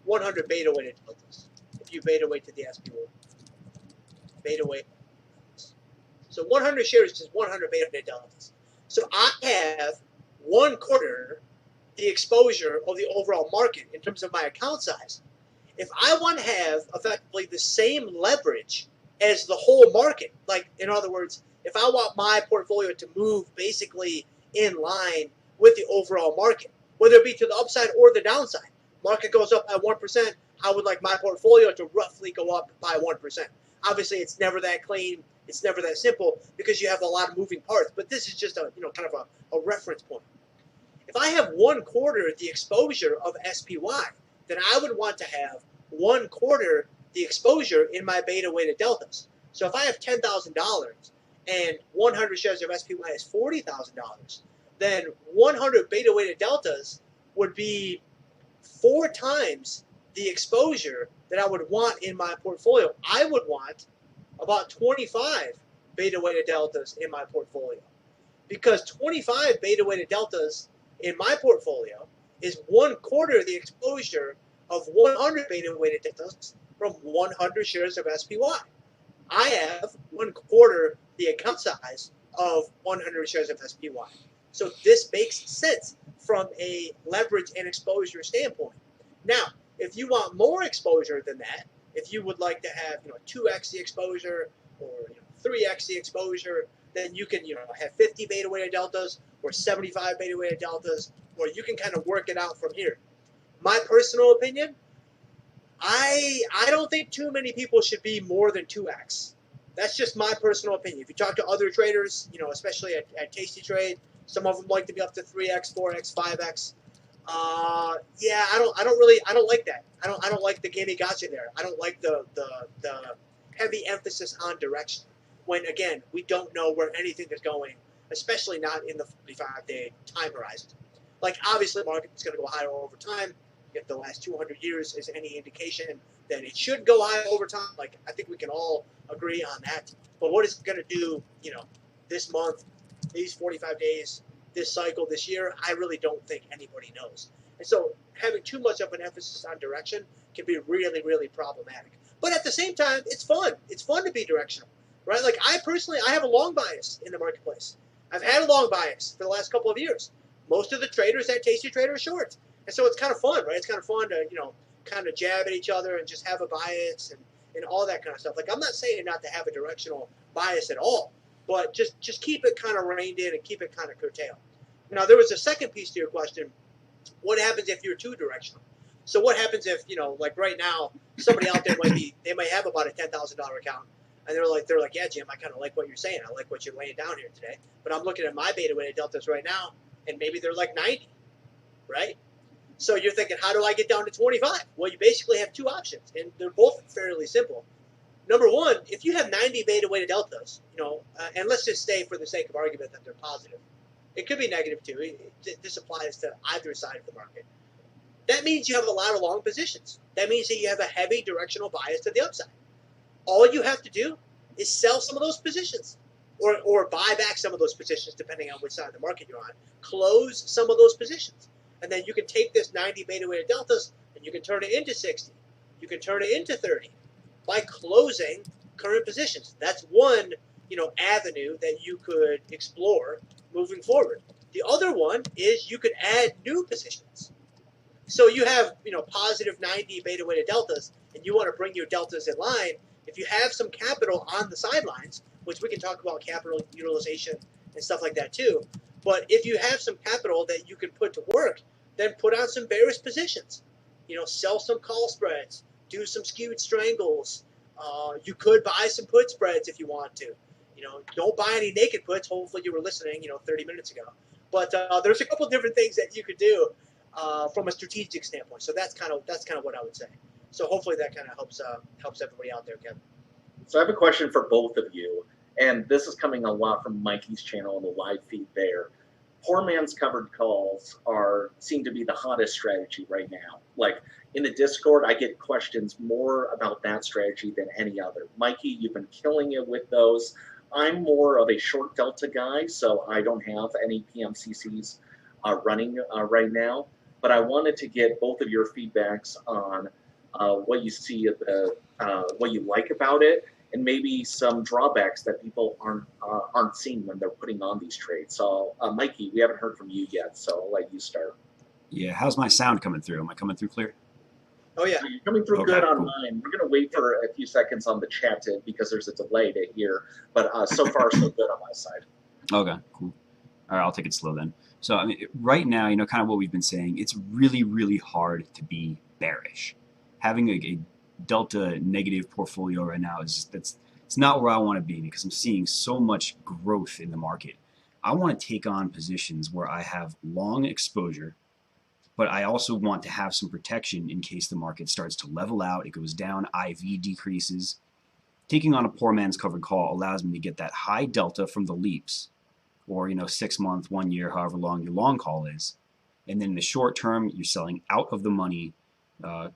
[SPEAKER 2] 100 beta-weighted deltas, if you beta-weight to the SPY. Beta weight. So 100 shares is 100 beta deltas. So I have 1/4 the exposure of the overall market in terms of my account size. If I want to have effectively the same leverage as the whole market, like in other words, if I want my portfolio to move basically in line with the overall market, whether it be to the upside or the downside, market goes up by 1%, I would like my portfolio to roughly go up by 1%. Obviously, it's never that clean. It's never that simple because you have a lot of moving parts. But this is just a kind of a reference point. If I have 1/4 the exposure of SPY, then I would want to have 1/4 the exposure in my beta-weighted deltas. So if I have $10,000 and 100 shares of SPY is $40,000, then 100 beta-weighted deltas would be 4 times the exposure that I would want in my portfolio. I would want about 25 beta-weighted deltas in my portfolio because 25 beta-weighted deltas in my portfolio is 1/4 the exposure of 100 beta-weighted deltas from 100 shares of SPY. I have 1/4 the account size of 100 shares of SPY. So this makes sense from a leverage and exposure standpoint. Now, if you want more exposure than that, if you would like to have 2x the exposure or 3x the exposure, then you can have 50 beta-weighted deltas or 75 beta-weighted deltas, or you can kind of work it out from here. My personal opinion, I don't think too many people should be more than 2x. That's just my personal opinion. If you talk to other traders, especially at TastyTrade, some of them like to be up to 3x, 4x, 5x. Yeah, I don't like that. I don't like the gamey gotcha there. I don't like the heavy emphasis on direction. When again, we don't know where anything is going, especially not in the 45-day time horizon. Like obviously, the market is going to go higher over time. If the last 200 years is any indication, then it should go higher over time. Like I think we can all agree on that. But what is it going to do? This month, these 45 days, this cycle, this year, I really don't think anybody knows. And so having too much of an emphasis on direction can be really, really problematic. But at the same time, it's fun. It's fun to be directional, right? Like I personally, I have a long bias in the marketplace. I've had a long bias for the last couple of years. Most of the traders at TastyTrade are short. And so it's kind of fun, right? It's kind of fun to, kind of jab at each other and just have a bias and all that kind of stuff. Like I'm not saying not to have a directional bias at all, but just keep it kind of reined in and keep it kind of curtailed. Now, there was a second piece to your question. What happens if you're too directional? So what happens if, like right now, somebody out there they might have about a $10,000 account, and they're like, yeah, Jim, I kind of like what you're saying. I like what you're laying down here today. But I'm looking at my beta weighted deltas right now, and maybe they're like 90, right? So you're thinking, how do I get down to 25? Well, you basically have two options, and they're both fairly simple. Number one, if you have 90 beta weighted deltas, and let's just say for the sake of argument that they're positive. It could be negative too. This applies to either side of the market. That means you have a lot of long positions. That means that you have a heavy directional bias to the upside. All you have to do is sell some of those positions or buy back some of those positions depending on which side of the market you're on. Close some of those positions. And then you can take this 90 beta weighted deltas and you can turn it into 60. You can turn it into 30 by closing current positions. That's one, avenue that you could explore moving forward. The other one is you could add new positions. So you have, positive 90 beta weighted deltas, and you want to bring your deltas in line. If you have some capital on the sidelines, which we can talk about capital utilization and stuff like that too, but if you have some capital that you can put to work, then put on some bearish positions. Sell some call spreads, do some skewed strangles. You could buy some put spreads if you want to. Don't buy any naked puts. Hopefully you were listening, 30 minutes ago. But there's a couple different things that you could do from a strategic standpoint. So that's kind of what I would say. So hopefully that kind of helps everybody out there, Kevin.
[SPEAKER 3] So I have a question for both of you, and this is coming a lot from Mikey's channel and the live feed there. Poor man's covered calls seem to be the hottest strategy right now. Like in the Discord, I get questions more about that strategy than any other. Mikey, you've been killing it with those. I'm more of a short delta guy, so I don't have any PMCCs running right now. But I wanted to get both of your feedbacks on what you see what you like about it, and maybe some drawbacks that people aren't seeing when they're putting on these trades. So, Mikey, we haven't heard from you yet, so I'll let you start.
[SPEAKER 1] Yeah, how's my sound coming through? Am I coming through clear?
[SPEAKER 2] Oh, yeah.
[SPEAKER 3] So you're coming through
[SPEAKER 1] Okay,
[SPEAKER 3] good on
[SPEAKER 1] cool.
[SPEAKER 3] mine. We're going to wait for a few seconds on the chat because there's a delay to hear, but so far so good on my side.
[SPEAKER 1] Okay, cool. All right, I'll take it slow then. So I mean, right now, kind of what we've been saying, it's really, really hard to be bearish. Having a delta negative portfolio right now it's not where I want to be because I'm seeing so much growth in the market. I want to take on positions where I have long exposure, but I also want to have some protection in case the market starts to level out, it goes down, IV decreases. Taking on a poor man's covered call allows me to get that high delta from the leaps, or 6 months, 1 year, however long your long call is. And then in the short term, you're selling out of the money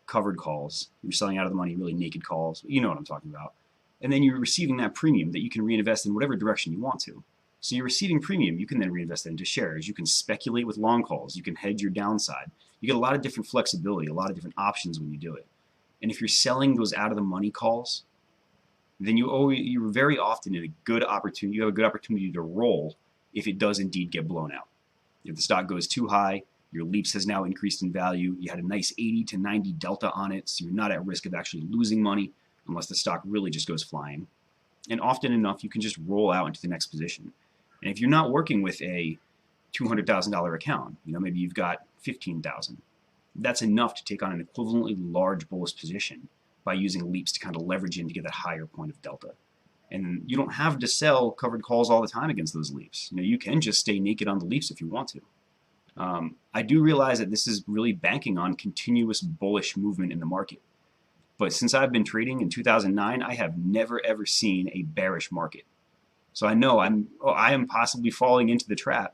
[SPEAKER 1] covered calls. You're selling out of the money really naked calls. You know what I'm talking about. And then you're receiving that premium that you can reinvest in whatever direction you want to. So you're receiving premium, you can then reinvest that into shares. You can speculate with long calls. You can hedge your downside. You get a lot of different flexibility, a lot of different options when you do it. And if you're selling those out of the money calls, then you're very often in a good opportunity. You have a good opportunity to roll if it does indeed get blown out. If the stock goes too high, your leaps has now increased in value. You had a nice 80 to 90 delta on it, so you're not at risk of actually losing money unless the stock really just goes flying. And often enough, you can just roll out into the next position. And if you're not working with a $200,000 account, maybe you've got $15,000, that's enough to take on an equivalently large bullish position by using leaps to kind of leverage in to get that higher point of delta. And you don't have to sell covered calls all the time against those leaps. You can just stay naked on the leaps if you want to. I do realize that this is really banking on continuous bullish movement in the market. But since I've been trading in 2009, I have never ever seen a bearish market. So I know I am possibly falling into the trap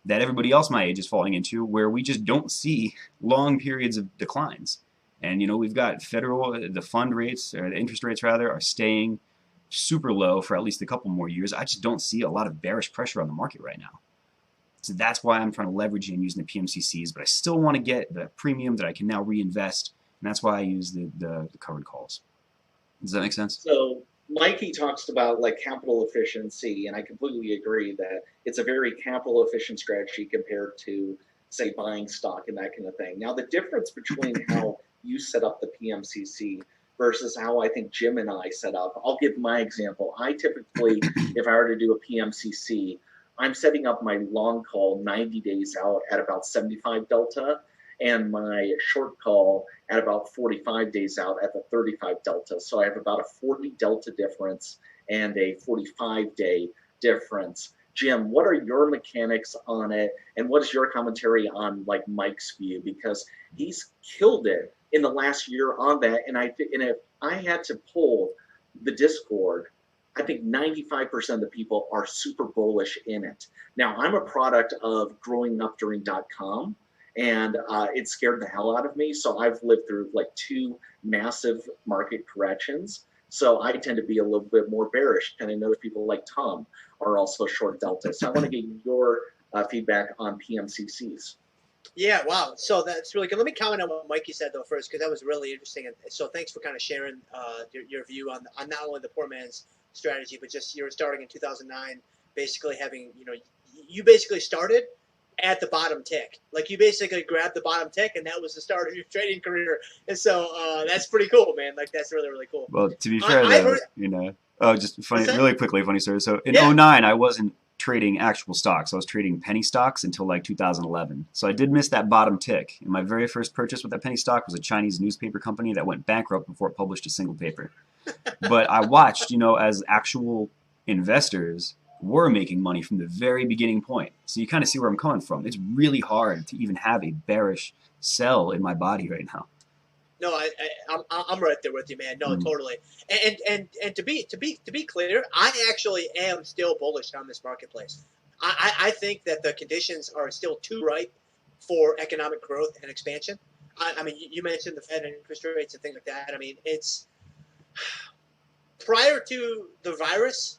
[SPEAKER 1] that everybody else my age is falling into, where we just don't see long periods of declines. And we've got the fund rates, or the interest rates rather, are staying super low for at least a couple more years. I just don't see a lot of bearish pressure on the market right now. So that's why I'm trying to leverage in using the PMCCs, but I still want to get the premium that I can now reinvest, and that's why I use the covered calls. Does that make sense?
[SPEAKER 3] So Mikey talks about like capital efficiency, and I completely agree that it's a very capital efficient strategy compared to, say, buying stock and that kind of thing. Now, the difference between how you set up the PMCC versus how I think Jim and I set up, I'll give my example. I typically, if I were to do a PMCC, I'm setting up my long call 90 days out at about 75 delta, and my short call at about 45 days out at the 35 delta. So I have about a 40 delta difference and a 45-day difference. Jim, what are your mechanics on it, and what is your commentary on like Mike's view? Because he's killed it in the last year on that, and if I had to pull the Discord, I think 95% of the people are super bullish in it. Now, I'm a product of growing up during .com, and it scared the hell out of me. So I've lived through like 2 massive market corrections. So I tend to be a little bit more bearish. And I know people like Tom are also short delta. So I want to get your feedback on PMCCs.
[SPEAKER 2] Yeah, wow. So that's really good. Let me comment on what Mikey said though first, because that was really interesting. And so thanks for kind of sharing your view on not only the poor man's strategy, but just you're starting in 2009, basically having, you basically started at the bottom tick. Like you basically grabbed the bottom tick, and that was the start of your trading career. And so that's pretty cool, man. Like that's really, really cool.
[SPEAKER 1] Well, to be fair, just funny, really quickly, funny story. So in 2009, I wasn't trading actual stocks. I was trading penny stocks until like 2011. So I did miss that bottom tick. And my very first purchase with that penny stock was a Chinese newspaper company that went bankrupt before it published a single paper. But I watched, as actual investors were making money from the very beginning point. So you kind of see where I'm coming from. It's really hard to even have a bearish sell in my body right now.
[SPEAKER 2] No, I'm right there with you, man. No, totally. And to be clear, I actually am still bullish on this marketplace. I think that the conditions are still too ripe for economic growth and expansion. I mean, you mentioned the Fed and interest rates and things like that. I mean, it's prior to the virus.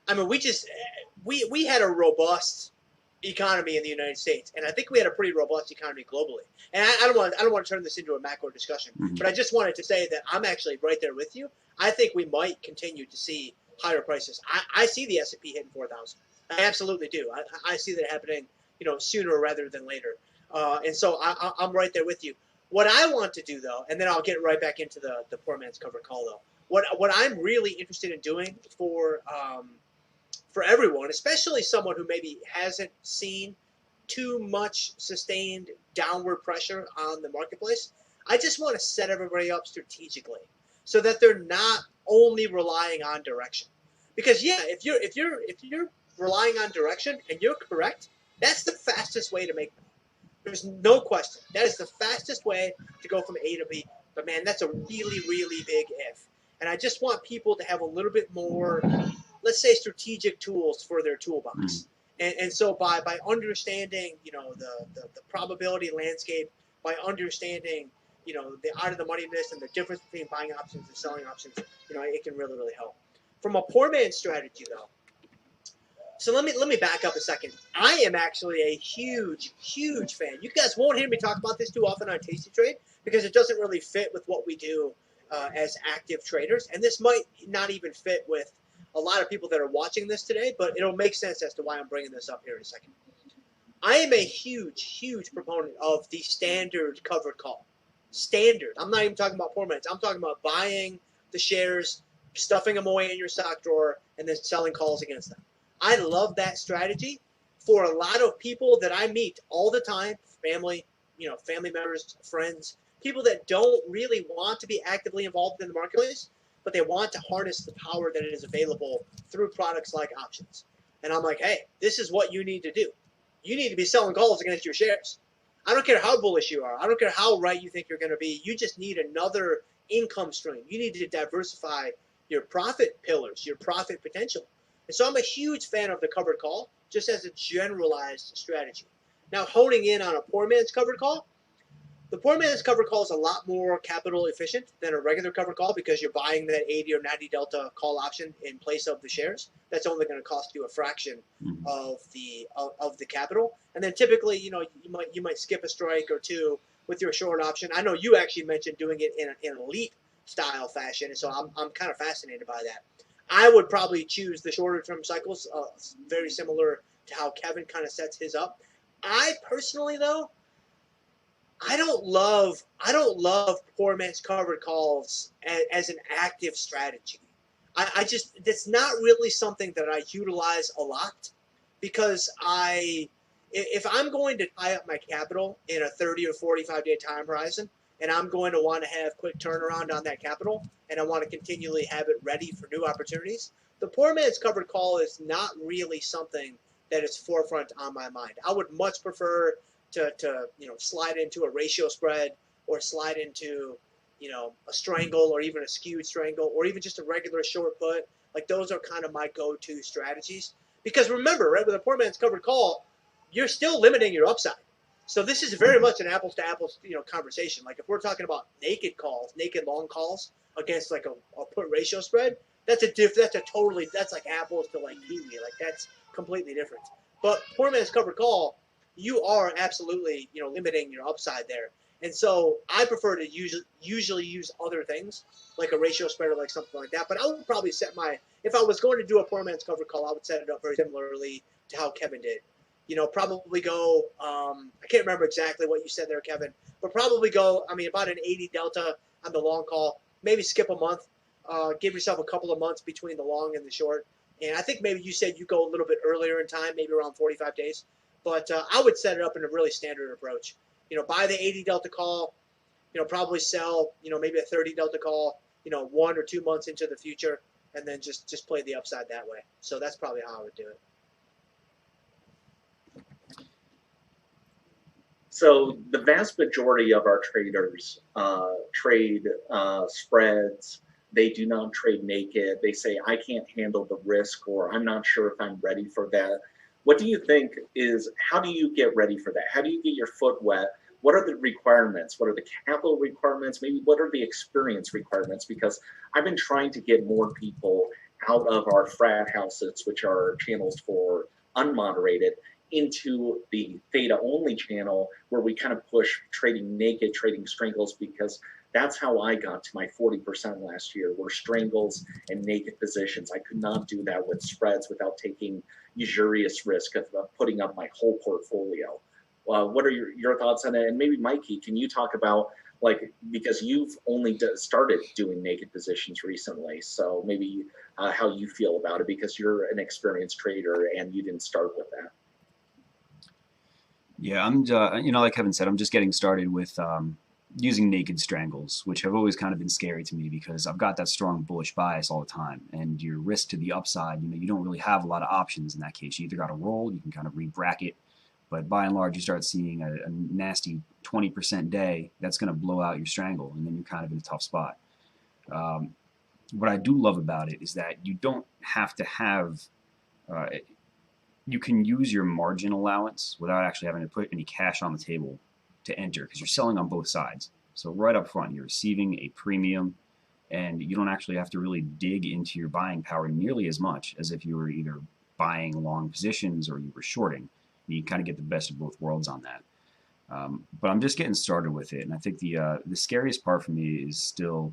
[SPEAKER 2] I mean, we had a robust economy in the United States, and I think we had a pretty robust economy globally. And I don't want to turn this into a macro discussion, but I just wanted to say that I'm actually right there with you. I think we might continue to see higher prices. I see the S&P hitting 4,000. I absolutely do. I see that happening, sooner rather than later. And so I'm right there with you. What I want to do though, and then I'll get right back into the poor man's covered call though. What I'm really interested in doing for everyone, especially someone who maybe hasn't seen too much sustained downward pressure on the marketplace, I just want to set everybody up strategically so that they're not only relying on direction. Because if you're relying on direction and you're correct, that's the fastest way to make money. There's no question. That is the fastest way to go from A to B. But man, that's a really, really big if. And I just want people to have a little bit more, let's say, strategic tools for their toolbox. And so by understanding, the probability landscape, by understanding, the out of the moneyness and the difference between buying options and selling options, it can really, really help. From a poor man's strategy though, so let me back up a second. I am actually a huge, huge fan. You guys won't hear me talk about this too often on TastyTrade because it doesn't really fit with what we do as active traders. And this might not even fit with a lot of people that are watching this today, but it'll make sense as to why I'm bringing this up here in a second. I am a huge, huge proponent of the standard covered call. Standard. I'm not even talking about poor man's. I'm talking about buying the shares, stuffing them away in your stock drawer, and then selling calls against them. I love that strategy for a lot of people that I meet all the time, family, family members, friends, people that don't really want to be actively involved in the marketplace, but they want to harness the power that is available through products like options. And I'm like, hey, this is what you need to do. You need to be selling calls against your shares. I don't care how bullish you are. I don't care how right you think you're going to be. You just need another income stream. You need to diversify your profit pillars, your profit potential. And so I'm a huge fan of the covered call, just as a generalized strategy. Now, honing in on a poor man's covered call, The poor man's covered call is a lot more capital efficient than a regular covered call because you're buying that 80 or 90 delta call option in place of the shares. That's only going to cost you a fraction of the capital. And then typically, you know, you might skip a strike or two with your short option. I know you actually mentioned doing it in an elite style fashion, and so I'm kind of fascinated by that. I would probably choose the shorter term cycles, very similar to how Kevin kind of sets his up. I personally, though, I don't love poor man's covered calls as an active strategy. I just, that's not really something that I utilize a lot because if I'm going to tie up my capital in a 30 or 45 day time horizon and I'm going to want to have quick turnaround on that capital and I want to continually have it ready for new opportunities, the poor man's covered call is not really something that is forefront on my mind. I would much prefer to you know, slide into a ratio spread or slide into, you know, a strangle or even a skewed strangle or even just a regular short put. Like those are kind of my go-to strategies. Because remember, right, with a poor man's covered call, you're still limiting your upside. So this is very much an apples to apples, you know, conversation. Like if we're talking about naked calls, naked long calls against like a put ratio spread, that's like apples to like kiwi. Like that's completely different. But poor man's covered call, you are absolutely, you know, limiting your upside there. And so I prefer to usually use other things like a ratio spread or like something like that. But I would probably set if I was going to do a poor man's covered call, I would set it up very similarly to how Kevin did. You know, probably go, I can't remember exactly what you said there, Kevin, but probably go, I mean, about an 80 delta on the long call, maybe skip a month, give yourself a couple of months between the long and the short. And I think maybe you said you go a little bit earlier in time, maybe around 45 days. But I would set it up in a really standard approach. You know, buy the 80 delta call, you know, probably sell, you know, maybe a 30 delta call, you know, 1 or 2 months into the future, and then just play the upside that way. So that's probably how I would do it.
[SPEAKER 3] So the vast majority of our traders trade spreads. They do not trade naked. They say, I can't handle the risk, or I'm not sure if I'm ready for that. What do you think how do you get ready for that? How do you get your foot wet? What are the requirements? What are the capital requirements? Maybe what are the experience requirements? Because I've been trying to get more people out of our frat houses, which are channels for unmoderated, into the theta only channel where we kind of push trading naked, trading strangles, because that's how I got to my 40% last year, were strangles and naked positions. I could not do that with spreads without taking usurious risk of putting up my whole portfolio. What are your thoughts on it? And maybe Mikey, can you talk about, like, because you've only started doing naked positions recently, so maybe how you feel about it, because you're an experienced trader and you didn't start with that.
[SPEAKER 1] Yeah, I'm, you know, like Kevin said, I'm just getting started with using naked strangles, which have always kind of been scary to me because I've got that strong bullish bias all the time. And your risk to the upside, you know, you don't really have a lot of options in that case. You either got to roll, you can kind of re-bracket, but by and large, you start seeing a nasty 20% day, that's going to blow out your strangle, and then you're kind of in a tough spot. What I do love about it is that you don't have to have you can use your margin allowance without actually having to put any cash on the table to enter, because you're selling on both sides. So right up front, you're receiving a premium, and you don't actually have to really dig into your buying power nearly as much as if you were either buying long positions or you were shorting. You kind of get the best of both worlds on that. But I'm just getting started with it, and I think the scariest part for me is still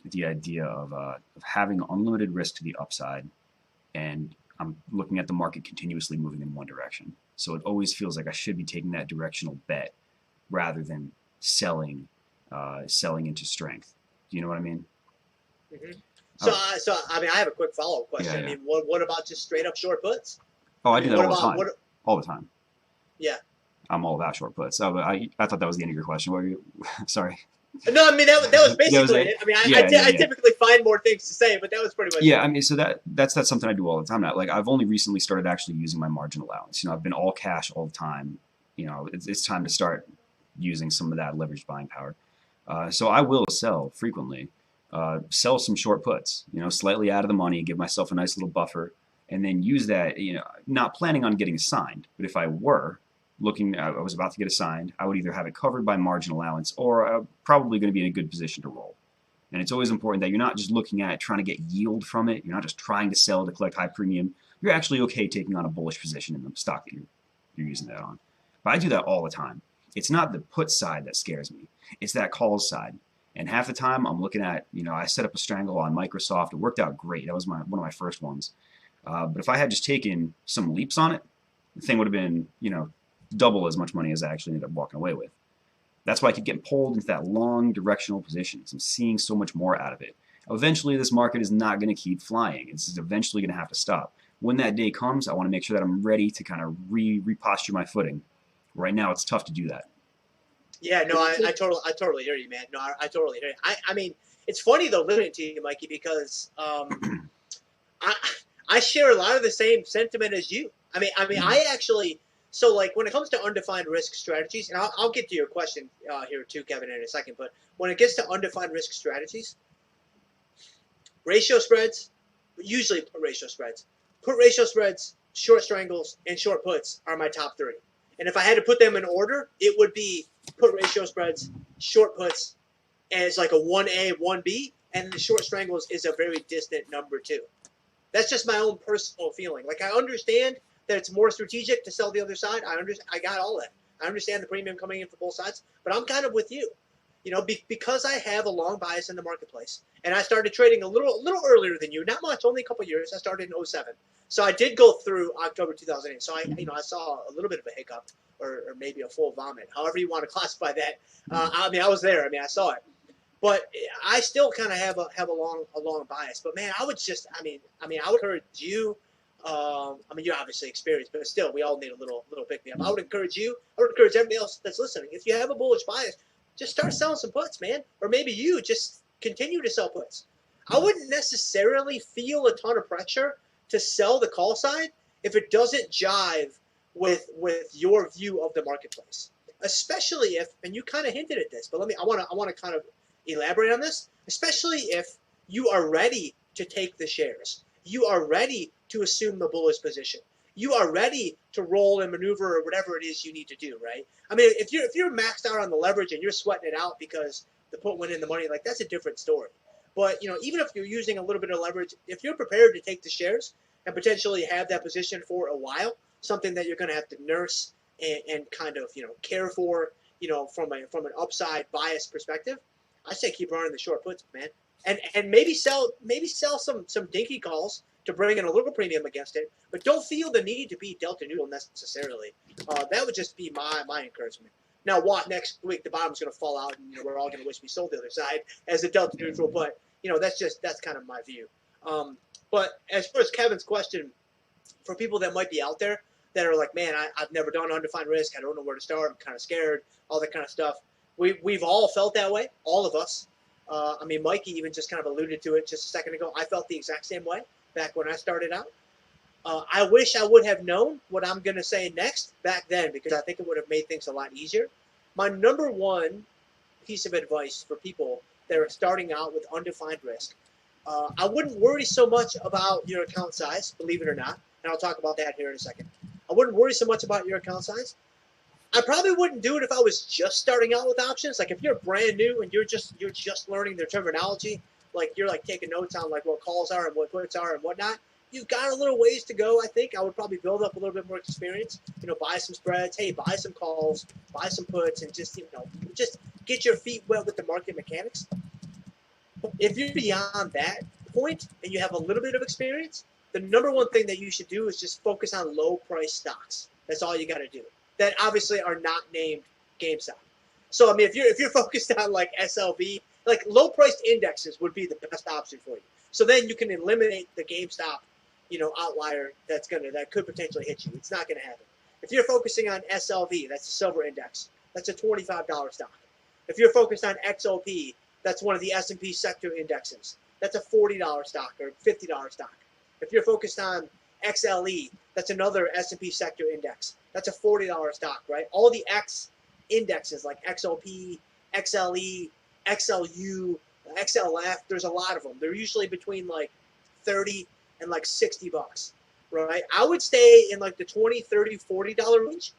[SPEAKER 1] the idea of having unlimited risk to the upside, and I'm looking at the market continuously moving in one direction. So it always feels like I should be taking that directional bet rather than selling into strength. Do you know what I mean?
[SPEAKER 2] Mm-hmm. So I mean, I have a quick follow-up question. Yeah. I mean, what about just straight up short puts?
[SPEAKER 1] Oh, I do that all the time. All the time.
[SPEAKER 2] Yeah.
[SPEAKER 1] I'm all about short puts. Oh, but I thought that was the end of your question. What were you? Sorry.
[SPEAKER 2] No, I mean that was basically it. I mean, I typically find more things to say, but that was pretty much it.
[SPEAKER 1] I mean, so that's something I do all the time now. Like, I've only recently started actually using my margin allowance. You know, I've been all cash all the time. You know, it's time to start using some of that leveraged buying power. So I will sell frequently, sell some short puts, you know, slightly out of the money, give myself a nice little buffer, and then use that, you know, not planning on getting signed, but if I were, looking, I was about to get assigned, I would either have it covered by margin allowance or probably going to be in a good position to roll. And it's always important that you're not just looking at it, trying to get yield from it. You're not just trying to sell to collect high premium. You're actually okay taking on a bullish position in the stock that you're using that on. But I do that all the time. It's not the put side that scares me. It's that calls side. And half the time I'm looking at, I set up a strangle on Microsoft. It worked out great. That was one of my first ones. But if I had just taken some leaps on it, the thing would have been, double as much money as I actually ended up walking away with. That's why I keep getting pulled into that long directional positions. I'm seeing so much more out of it. Eventually, this market is not going to keep flying. It's eventually going to have to stop. When that day comes, I want to make sure that I'm ready to kind of reposture my footing. Right now, it's tough to do that.
[SPEAKER 2] Yeah, no, I totally hear you, man. No, I totally hear you. I mean, it's funny though, listening to you, Mikey, because I share a lot of the same sentiment as you. I actually. So, like, when it comes to undefined risk strategies, and I'll get to your question here too, Kevin, in a second, but when it gets to undefined risk strategies, ratio spreads, usually put ratio spreads, short strangles, and short puts are my top three. And if I had to put them in order, it would be put ratio spreads, short puts, as like a 1A, 1B, and the short strangles is a very distant number 2. That's just my own personal feeling. Like, I understand that it's more strategic to sell the other side. I got all that. I understand the premium coming in for both sides, but I'm kind of with you. Because I have a long bias in the marketplace, and I started trading a little earlier than you, not much, only a couple years. I started in 2007, so I did go through October 2008. So I saw a little bit of a hiccup, or maybe a full vomit, however you want to classify that. I was there. I saw it, but I still kind of have a long bias. But man, I would encourage you. You're obviously experienced, but still, we all need a little pick me up. I would encourage you. I would encourage everybody else that's listening. If you have a bullish bias, just start selling some puts, man. Or maybe you just continue to sell puts. I wouldn't necessarily feel a ton of pressure to sell the call side if it doesn't jive with your view of the marketplace. Especially if, and you kind of hinted at this, but I want to kind of elaborate on this. Especially if you are ready to take the shares. You are ready to assume the bullish position. You are ready to roll and maneuver or whatever it is you need to do, right? If you're maxed out on the leverage and you're sweating it out because the put went in the money, like, that's a different story. But even if you're using a little bit of leverage, if you're prepared to take the shares and potentially have that position for a while, something that you're going to have to nurse and kind of care for, from an upside bias perspective, I say keep running the short puts, man, and maybe sell some dinky calls to bring in a little premium against it, but don't feel the need to be delta neutral necessarily. That would just be my encouragement. Now, next week the bottom's going to fall out, and we're all going to wish we sold the other side as a delta neutral. But that's kind of my view. But as far as Kevin's question, for people that might be out there that are like, man, I've never done undefined risk, I don't know where to start, I'm kind of scared, all that kind of stuff. We've all felt that way, all of us. Mikey even just kind of alluded to it just a second ago. I felt the exact same way back when I started out. I wish I would have known what I'm going to say next back then, because I think it would have made things a lot easier. My number one piece of advice for people that are starting out with undefined risk, I wouldn't worry so much about your account size, believe it or not, and I'll talk about that here in a second. I wouldn't worry so much about your account size. I probably wouldn't do it if I was just starting out with options. Like, if you're brand new and you're just learning their terminology, like you're like taking notes on like what calls are and what puts are and whatnot, you've got a little ways to go. I think I would probably build up a little bit more experience. Buy some spreads, buy some calls, buy some puts, and just get your feet wet with the market mechanics. If you're beyond that point and you have a little bit of experience, the number one thing that you should do is just focus on low price stocks. That's all you got to do. That obviously are not named GameStop. So if you're focused on like SLV, like low priced indexes would be the best option for you. So then you can eliminate the GameStop, outlier that could potentially hit you. It's not going to happen. If you're focusing on SLV, that's a silver index. That's a $25 stock. If you're focused on XOP, that's one of the S&P sector indexes. That's a $40 stock or $50 stock. If you're focused on XLE, that's another S&P sector index. That's a $40 stock, right? All the X indexes like XOP, XLE, XLU, XLF, there's a lot of them. They're usually between like 30 and like $60, right? I would stay in like the $20, $30, $40 range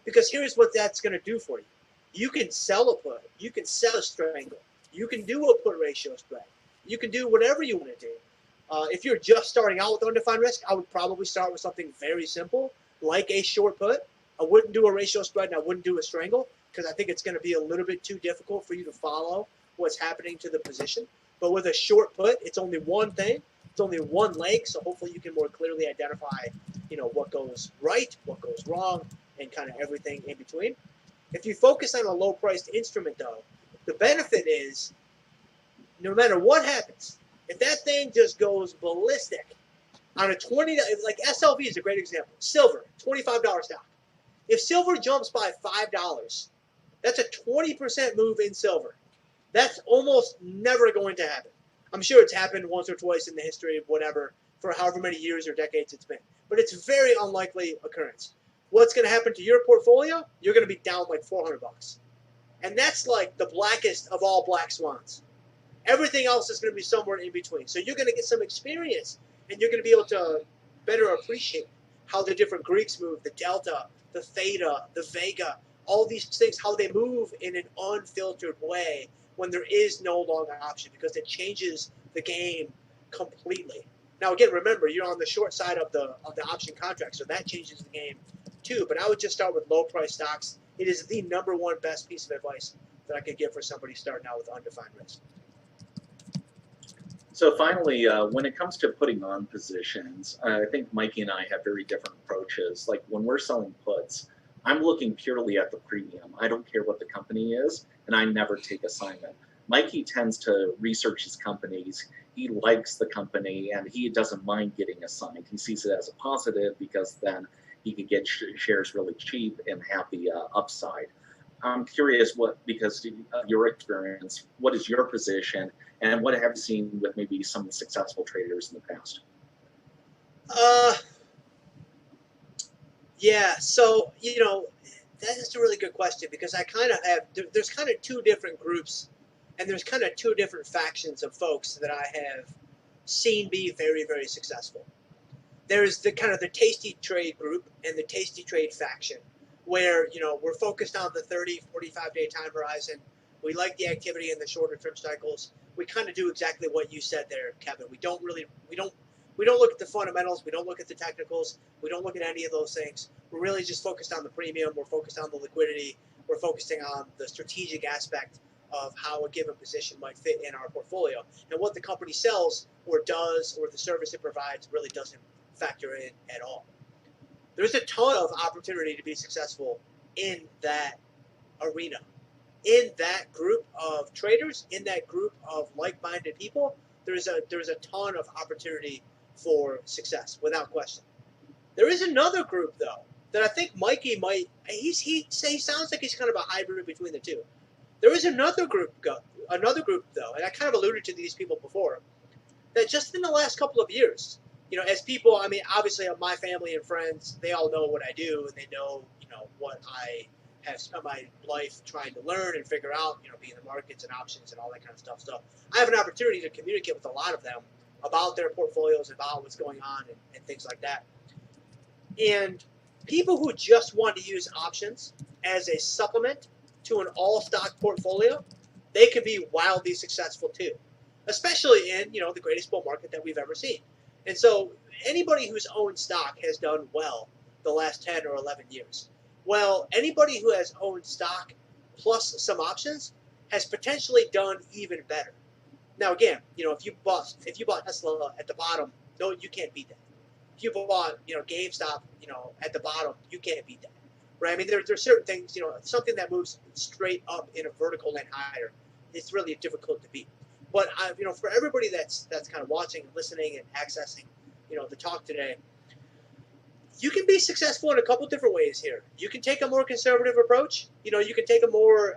[SPEAKER 2] Because here's what that's going to do for you. You can sell a put. You can sell a strangle. You can do a put ratio spread. You can do whatever you want to do. If you're just starting out with undefined risk, I would probably start with something very simple, like a short put. I wouldn't do a ratio spread, and I wouldn't do a strangle, because I think it's going to be a little bit too difficult for you to follow what's happening to the position. But with a short put, it's only one thing. It's only one leg, so hopefully you can more clearly identify, what goes right, what goes wrong, and kind of everything in between. If you focus on a low-priced instrument, though, the benefit is no matter what happens, if that thing just goes ballistic on a $20, like SLV is a great example. Silver, $25 stock. If silver jumps by $5, that's a 20% move in silver. That's almost never going to happen. I'm sure it's happened once or twice in the history of whatever, for however many years or decades it's been. But it's a very unlikely occurrence. What's going to happen to your portfolio? You're going to be down like $400. And that's like the blackest of all black swans. Everything else is going to be somewhere in between. So you're going to get some experience, and you're going to be able to better appreciate how the different Greeks move, the delta, the theta, the vega, all these things, how they move in an unfiltered way when there is no long option, because it changes the game completely. Now, again, remember, you're on the short side of the option contract, so that changes the game too. But I would just start with low-price stocks. It is the #1 best piece of advice that I could give for somebody starting out with undefined risk.
[SPEAKER 3] So finally, when it comes to putting on positions, I think Mikey and I have very different approaches. Like when we're selling puts, I'm looking purely at the premium. I don't care what the company is, and I never take assignment. Mikey tends to research his companies. He likes the company, and he doesn't mind getting assigned. He sees it as a positive because then he could get shares really cheap and have the upside. I'm curious, because of your experience, what is your position, and what have you seen with maybe some successful traders in the past?
[SPEAKER 2] Yeah, so, that is a really good question, because I kind of have, there's kind of two different groups, and there's kind of two different factions of folks that I have seen be very, very successful. There's the kind of the TastyTrade group and the TastyTrade faction, where, we're focused on the 30, 45-day time horizon. We like the activity in the shorter term cycles. We kind of do exactly what you said there, Kevin. We don't look at the fundamentals. We don't look at the technicals. We don't look at any of those things. We're really just focused on the premium. We're focused on the liquidity. We're focusing on the strategic aspect of how a given position might fit in our portfolio. And what the company sells or does, or the service it provides, really doesn't factor in at all. There's a ton of opportunity to be successful in that arena. In that group of traders, in that group of like-minded people, there's a ton of opportunity for success, without question. There is another group, though, that I think Mikey might, he sounds like he's kind of a hybrid between the two. There is another group, though, and I kind of alluded to these people before, that just in the last couple of years, as people, I mean, obviously my family and friends, they all know what I do, and they know, what I have spent my life trying to learn and figure out, being in the markets and options and all that kind of stuff. So I have an opportunity to communicate with a lot of them about their portfolios, about what's going on, and things like that. And people who just want to use options as a supplement to an all-stock portfolio, they can be wildly successful too, especially in, the greatest bull market that we've ever seen. And so anybody who's owned stock has done well the last 10 or 11 years. Well, anybody who has owned stock plus some options has potentially done even better. Now, again, if you bought Tesla at the bottom, no, you can't beat that. If you bought, GameStop, at the bottom, you can't beat that, right? I mean, there's certain things, something that moves straight up in a vertical and higher, it's really difficult to beat. But for everybody that's kind of watching and listening and accessing, the talk today, you can be successful in a couple different ways here. You can take a more conservative approach. You can take a more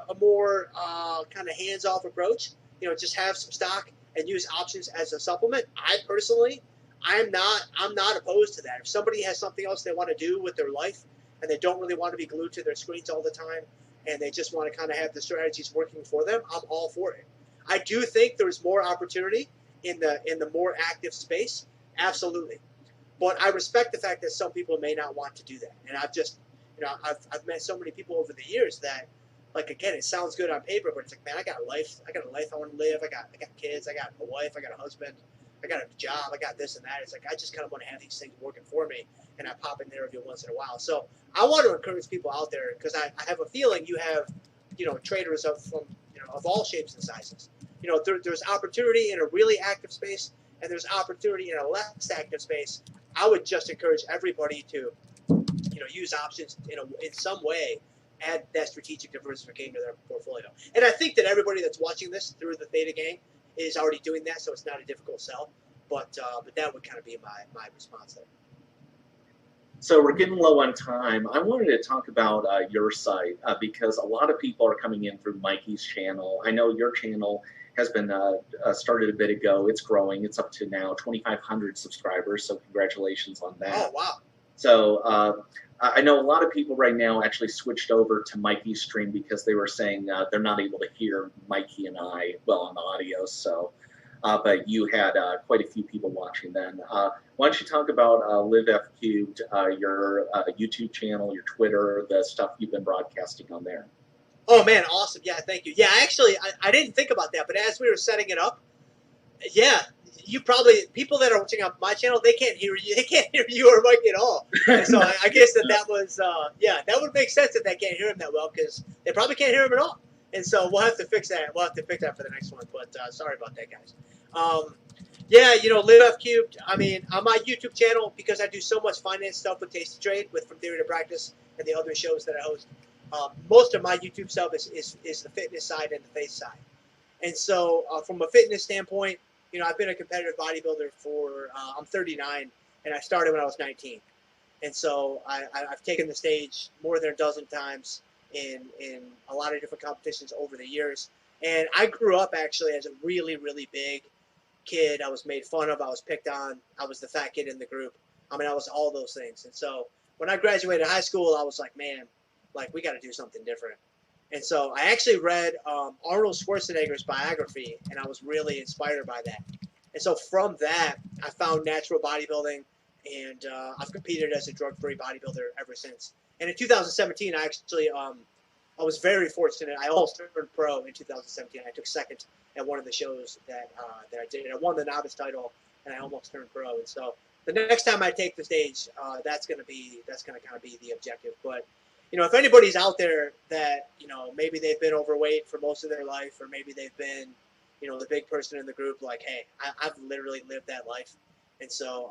[SPEAKER 2] kind of hands-off approach. Just have some stock and use options as a supplement. I'm not opposed to that. If somebody has something else they want to do with their life and they don't really want to be glued to their screens all the time, and they just want to kind of have the strategies working for them, I'm all for it. I do think there's more opportunity in the more active space, absolutely. But I respect the fact that some people may not want to do that. And I've met so many people over the years that, like, again, it sounds good on paper, but it's like, man, I got a life I want to live. I got kids. I got a wife. I got a husband. I got a job. I got this and that. It's like I just kind of want to have these things working for me, and I pop in there every once in a while. So I want to encourage people out there because I have a feeling you have, traders from of all shapes and sizes. There's opportunity in a really active space, and there's opportunity in a less active space. I would just encourage everybody to, use options in some way, add that strategic diversification to their portfolio. And I think that everybody that's watching this through the Theta Gang is already doing that, so it's not a difficult sell. But that would kind of be my response there.
[SPEAKER 3] So we're getting low on time. I wanted to talk about your site because a lot of people are coming in through Mikey's channel. I know your channel has been started a bit ago. It's growing. It's up to now 2,500 subscribers, so congratulations on that.
[SPEAKER 2] Oh, wow.
[SPEAKER 3] So I know a lot of people right now actually switched over to Mikey's stream because they were saying they're not able to hear Mikey and I well on the audio. So, but you had quite a few people watching then. Why don't you talk about LiveFCubed, your YouTube channel, your Twitter, the stuff you've been broadcasting on there?
[SPEAKER 2] Oh, man, awesome. Yeah, thank you. Yeah, actually, I didn't think about that, but as we were setting it up, yeah, people that are watching on my channel, they can't hear you. They can't hear you or Mike at all. And so I guess that was, that would make sense that they can't hear him that well because they probably can't hear him at all. And so we'll have to fix that. We'll have to fix that for the next one. But sorry about that, guys. LiveFCubed. I mean, on my YouTube channel, because I do so much finance stuff with TastyTrade, From Theory to Practice, and the other shows that I host, most of my YouTube stuff is the fitness side and the faith side. And so from a fitness standpoint, I've been a competitive bodybuilder for, I'm 39, and I started when I was 19. And so I've taken the stage more than a dozen times in a lot of different competitions over the years. And I grew up actually as a really, really big kid. I was made fun of. I was picked on. I was the fat kid in the group. I mean, I was all those things. And so when I graduated high school, I was like, man, we got to do something different. And so I actually read Arnold Schwarzenegger's biography, and I was really inspired by that. And so from that, I found natural bodybuilding, and I've competed as a drug-free bodybuilder ever since. And in 2017, I actually I was very fortunate. I almost turned pro in 2017. I took second at one of the shows that I did. I won the novice title, and I almost turned pro. And so the next time I take the stage, that's going to kind of be the objective. But if anybody's out there that, maybe they've been overweight for most of their life, or maybe they've been, the big person in the group, like, hey, I've literally lived that life. And so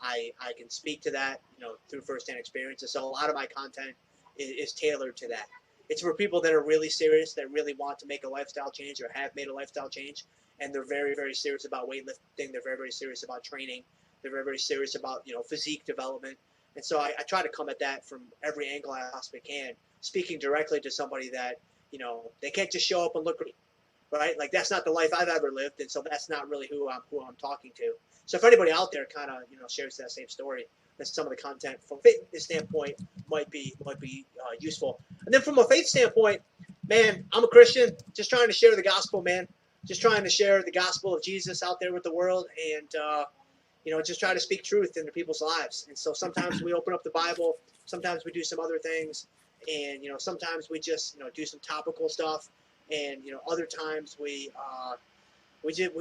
[SPEAKER 2] I can speak to that, through firsthand experiences. So a lot of my content is tailored to that. It's for people that are really serious, that really want to make a lifestyle change or have made a lifestyle change. And they're very, very serious about weightlifting. They're very, very serious about training. They're very, very serious about, physique development. And so I try to come at that from every angle I possibly can, speaking directly to somebody that, they can't just show up and look great, right? Like, that's not the life I've ever lived, and so that's not really who I'm talking to. So if anybody out there kind of, shares that same story, then some of the content from a fitness standpoint might be useful. And then from a faith standpoint, man, I'm a Christian, just trying to share the gospel, man. Just trying to share the gospel of Jesus out there with the world, and just try to speak truth into people's lives. And so sometimes we open up the Bible, sometimes we do some other things, and sometimes we just do some topical stuff, and other times we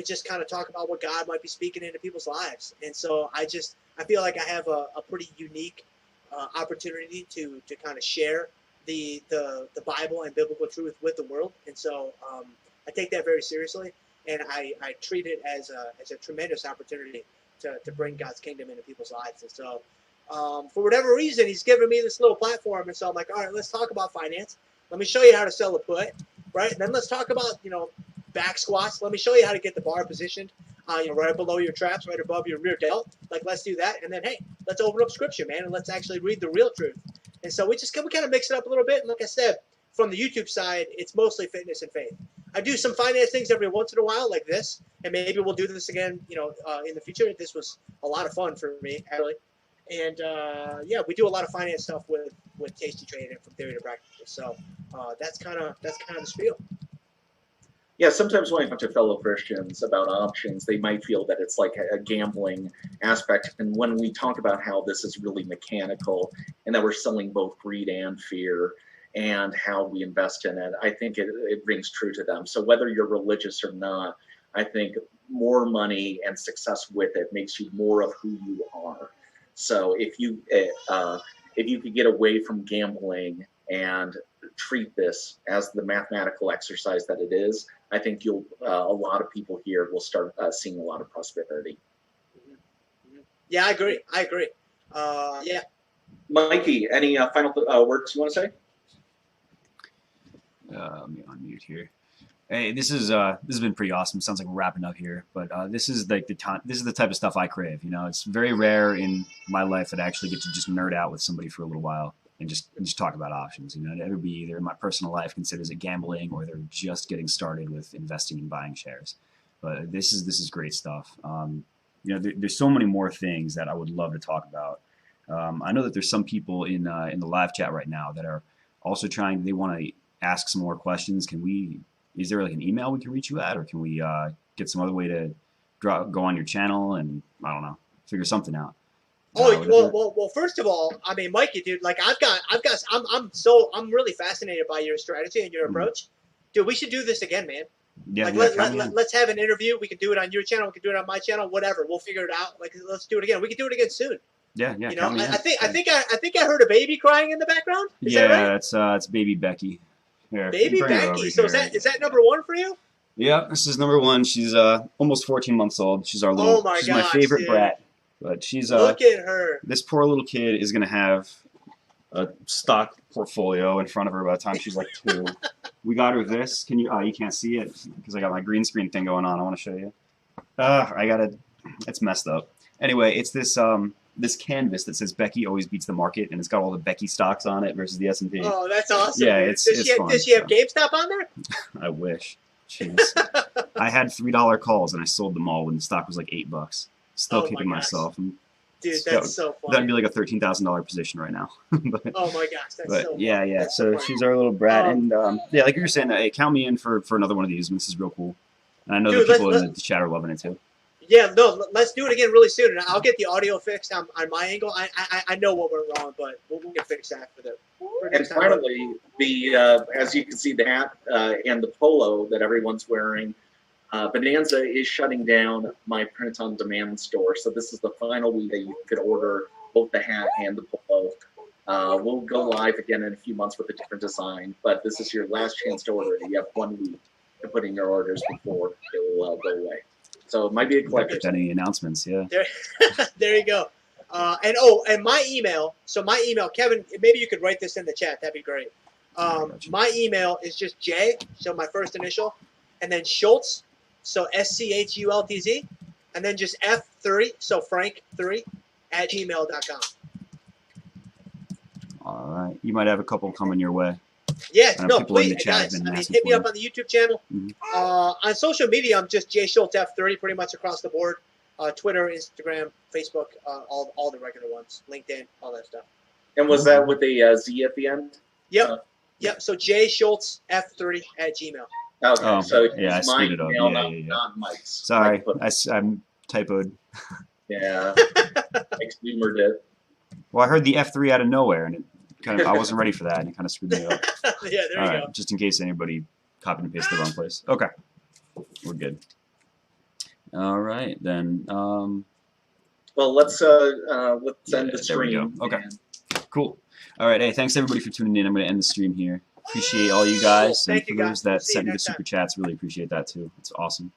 [SPEAKER 2] just kind of talk about what God might be speaking into people's lives. And so I feel like I have a pretty unique opportunity to kind of share the Bible and biblical truth with the world. And so I take that very seriously, and I treat it as a tremendous opportunity to bring God's kingdom into people's lives. And so for whatever reason, he's given me this little platform. And so I'm like, all right, let's talk about finance. Let me show you how to sell a put, right? And then let's talk about, back squats. Let me show you how to get the bar positioned, right below your traps, right above your rear delt. Like, let's do that. And then, hey, let's open up scripture, man, and let's actually read the real truth. And so we kind of mix it up a little bit. And like I said, from the YouTube side, it's mostly fitness and faith. I do some finance things every once in a while, like this, and maybe we'll do this again, in the future. This was a lot of fun for me, actually. And we do a lot of finance stuff with TastyTrade and From Theory to Practice. So that's kind of the spiel.
[SPEAKER 3] Yeah, sometimes when I talk to fellow Christians about options, they might feel that it's like a gambling aspect. And when we talk about how this is really mechanical and that we're selling both greed and fear and how we invest in it, I think it rings true to them. So whether you're religious or not, I think more money and success with it makes you more of who you are. So if you could get away from gambling and treat this as the mathematical exercise that it is, I think you'll a lot of people here will start seeing a lot of prosperity.
[SPEAKER 2] Yeah, I agree. Yeah.
[SPEAKER 3] Mikey, any final words you want to say?
[SPEAKER 1] Let me unmute here. Hey, this has been pretty awesome. Sounds like we're wrapping up here, but this is like this is the type of stuff I crave. You know, it's very rare in my life that I actually get to just nerd out with somebody for a little while and just talk about options. You know, everybody either in my personal life considers it gambling or they're just getting started with investing and buying shares. But this is great stuff. You know, there's so many more things that I would love to talk about. I know that there's some people in the live chat right now that are also trying. They want to ask some more questions. Is there like an email we can reach you at, or can we get some other way to go on your channel and I don't know, figure something out?
[SPEAKER 2] Well, first of all, I mean, Mikey, dude, like I'm really fascinated by your strategy and your approach. Dude, we should do this again, man.
[SPEAKER 1] Yeah,
[SPEAKER 2] like let's have an interview. We can do it on your channel. We can do it on my channel. Whatever. We'll figure it out. Like, let's do it again. We can do it again soon.
[SPEAKER 1] Yeah.
[SPEAKER 2] You know, I think I heard a baby crying in the background. Is that right?
[SPEAKER 1] It's baby Becky. Here,
[SPEAKER 2] baby Becky. So is that number one for you?
[SPEAKER 1] Yeah, this is number one. She's almost 14 months old. She's our she's my favorite brat. But she's
[SPEAKER 2] look at her.
[SPEAKER 1] This poor little kid is gonna have a stock portfolio in front of her by the time she's like 2. We got her this. Can you? You can't see it because I got my green screen thing going on. I want to show you. It's messed up. Anyway, it's this this canvas that says Becky always beats the market, and it's got all the Becky stocks on it versus the S&P.
[SPEAKER 2] Oh, that's awesome.
[SPEAKER 1] Yeah, it's fun.
[SPEAKER 2] Does she have GameStop on there?
[SPEAKER 1] I wish. Jeez. I had $3 calls and I sold them all when the stock was like $8. Still kicking myself.
[SPEAKER 2] Dude, that's so funny.
[SPEAKER 1] That'd be like a $13,000 position right now.
[SPEAKER 2] Oh my gosh, that's so funny.
[SPEAKER 1] Yeah. So she's our little brat, and yeah, like you were saying, hey, count me in for another one of these. This is real cool, and I know that people in the chat are loving it too.
[SPEAKER 2] Yeah, no, let's do it again really soon, and I'll get the audio fixed on my angle. I know what went wrong, but we'll get fixed that for the.
[SPEAKER 3] And finally, as you can see, the hat and the polo that everyone's wearing, Bonanza is shutting down my print-on-demand store. So this is the final week that you could order both the hat and the polo. We'll go live again in a few months with a different design, but this is your last chance to order it. You have 1 week to put in your orders before it will go away. So it might be a collector's.
[SPEAKER 1] Any announcements? Yeah.
[SPEAKER 2] There you go. And my email. So my email, Kevin. Maybe you could write this in the chat. That'd be great. My email is just J. So my first initial, and then Schultz. So SCHULTZ, and then just F3. So Frank3 @gmail.com.
[SPEAKER 1] All right. You might have a couple coming your way.
[SPEAKER 2] Yeah, no, please, guys. Hit me up on the YouTube channel.
[SPEAKER 1] Mm-hmm.
[SPEAKER 2] On social media, I'm just J Schultz F30, pretty much across the board. Twitter, Instagram, Facebook, all the regular ones, LinkedIn, all that stuff.
[SPEAKER 3] And was that with a Z at the end?
[SPEAKER 2] Yep. So J Schultz F30 @gmail.
[SPEAKER 3] Okay, so
[SPEAKER 1] yeah, I screwed it up.
[SPEAKER 3] Not Mike's.
[SPEAKER 1] Sorry, I'm typoed.
[SPEAKER 3] Yeah, Mike's Boomer did.
[SPEAKER 1] Well, I heard the F3 out of nowhere, and I wasn't ready for that, and it kind of screwed me up.
[SPEAKER 2] Yeah, there you go.
[SPEAKER 1] Just in case anybody copied and pasted the wrong place. Okay, we're good. All right, then.
[SPEAKER 3] Well, let's end the stream.
[SPEAKER 1] There we go. Okay, cool. All right, hey, thanks everybody for tuning in. I'm going to end the stream here. Appreciate all you guys, and for those that sent me the super chats, really appreciate that too. It's awesome.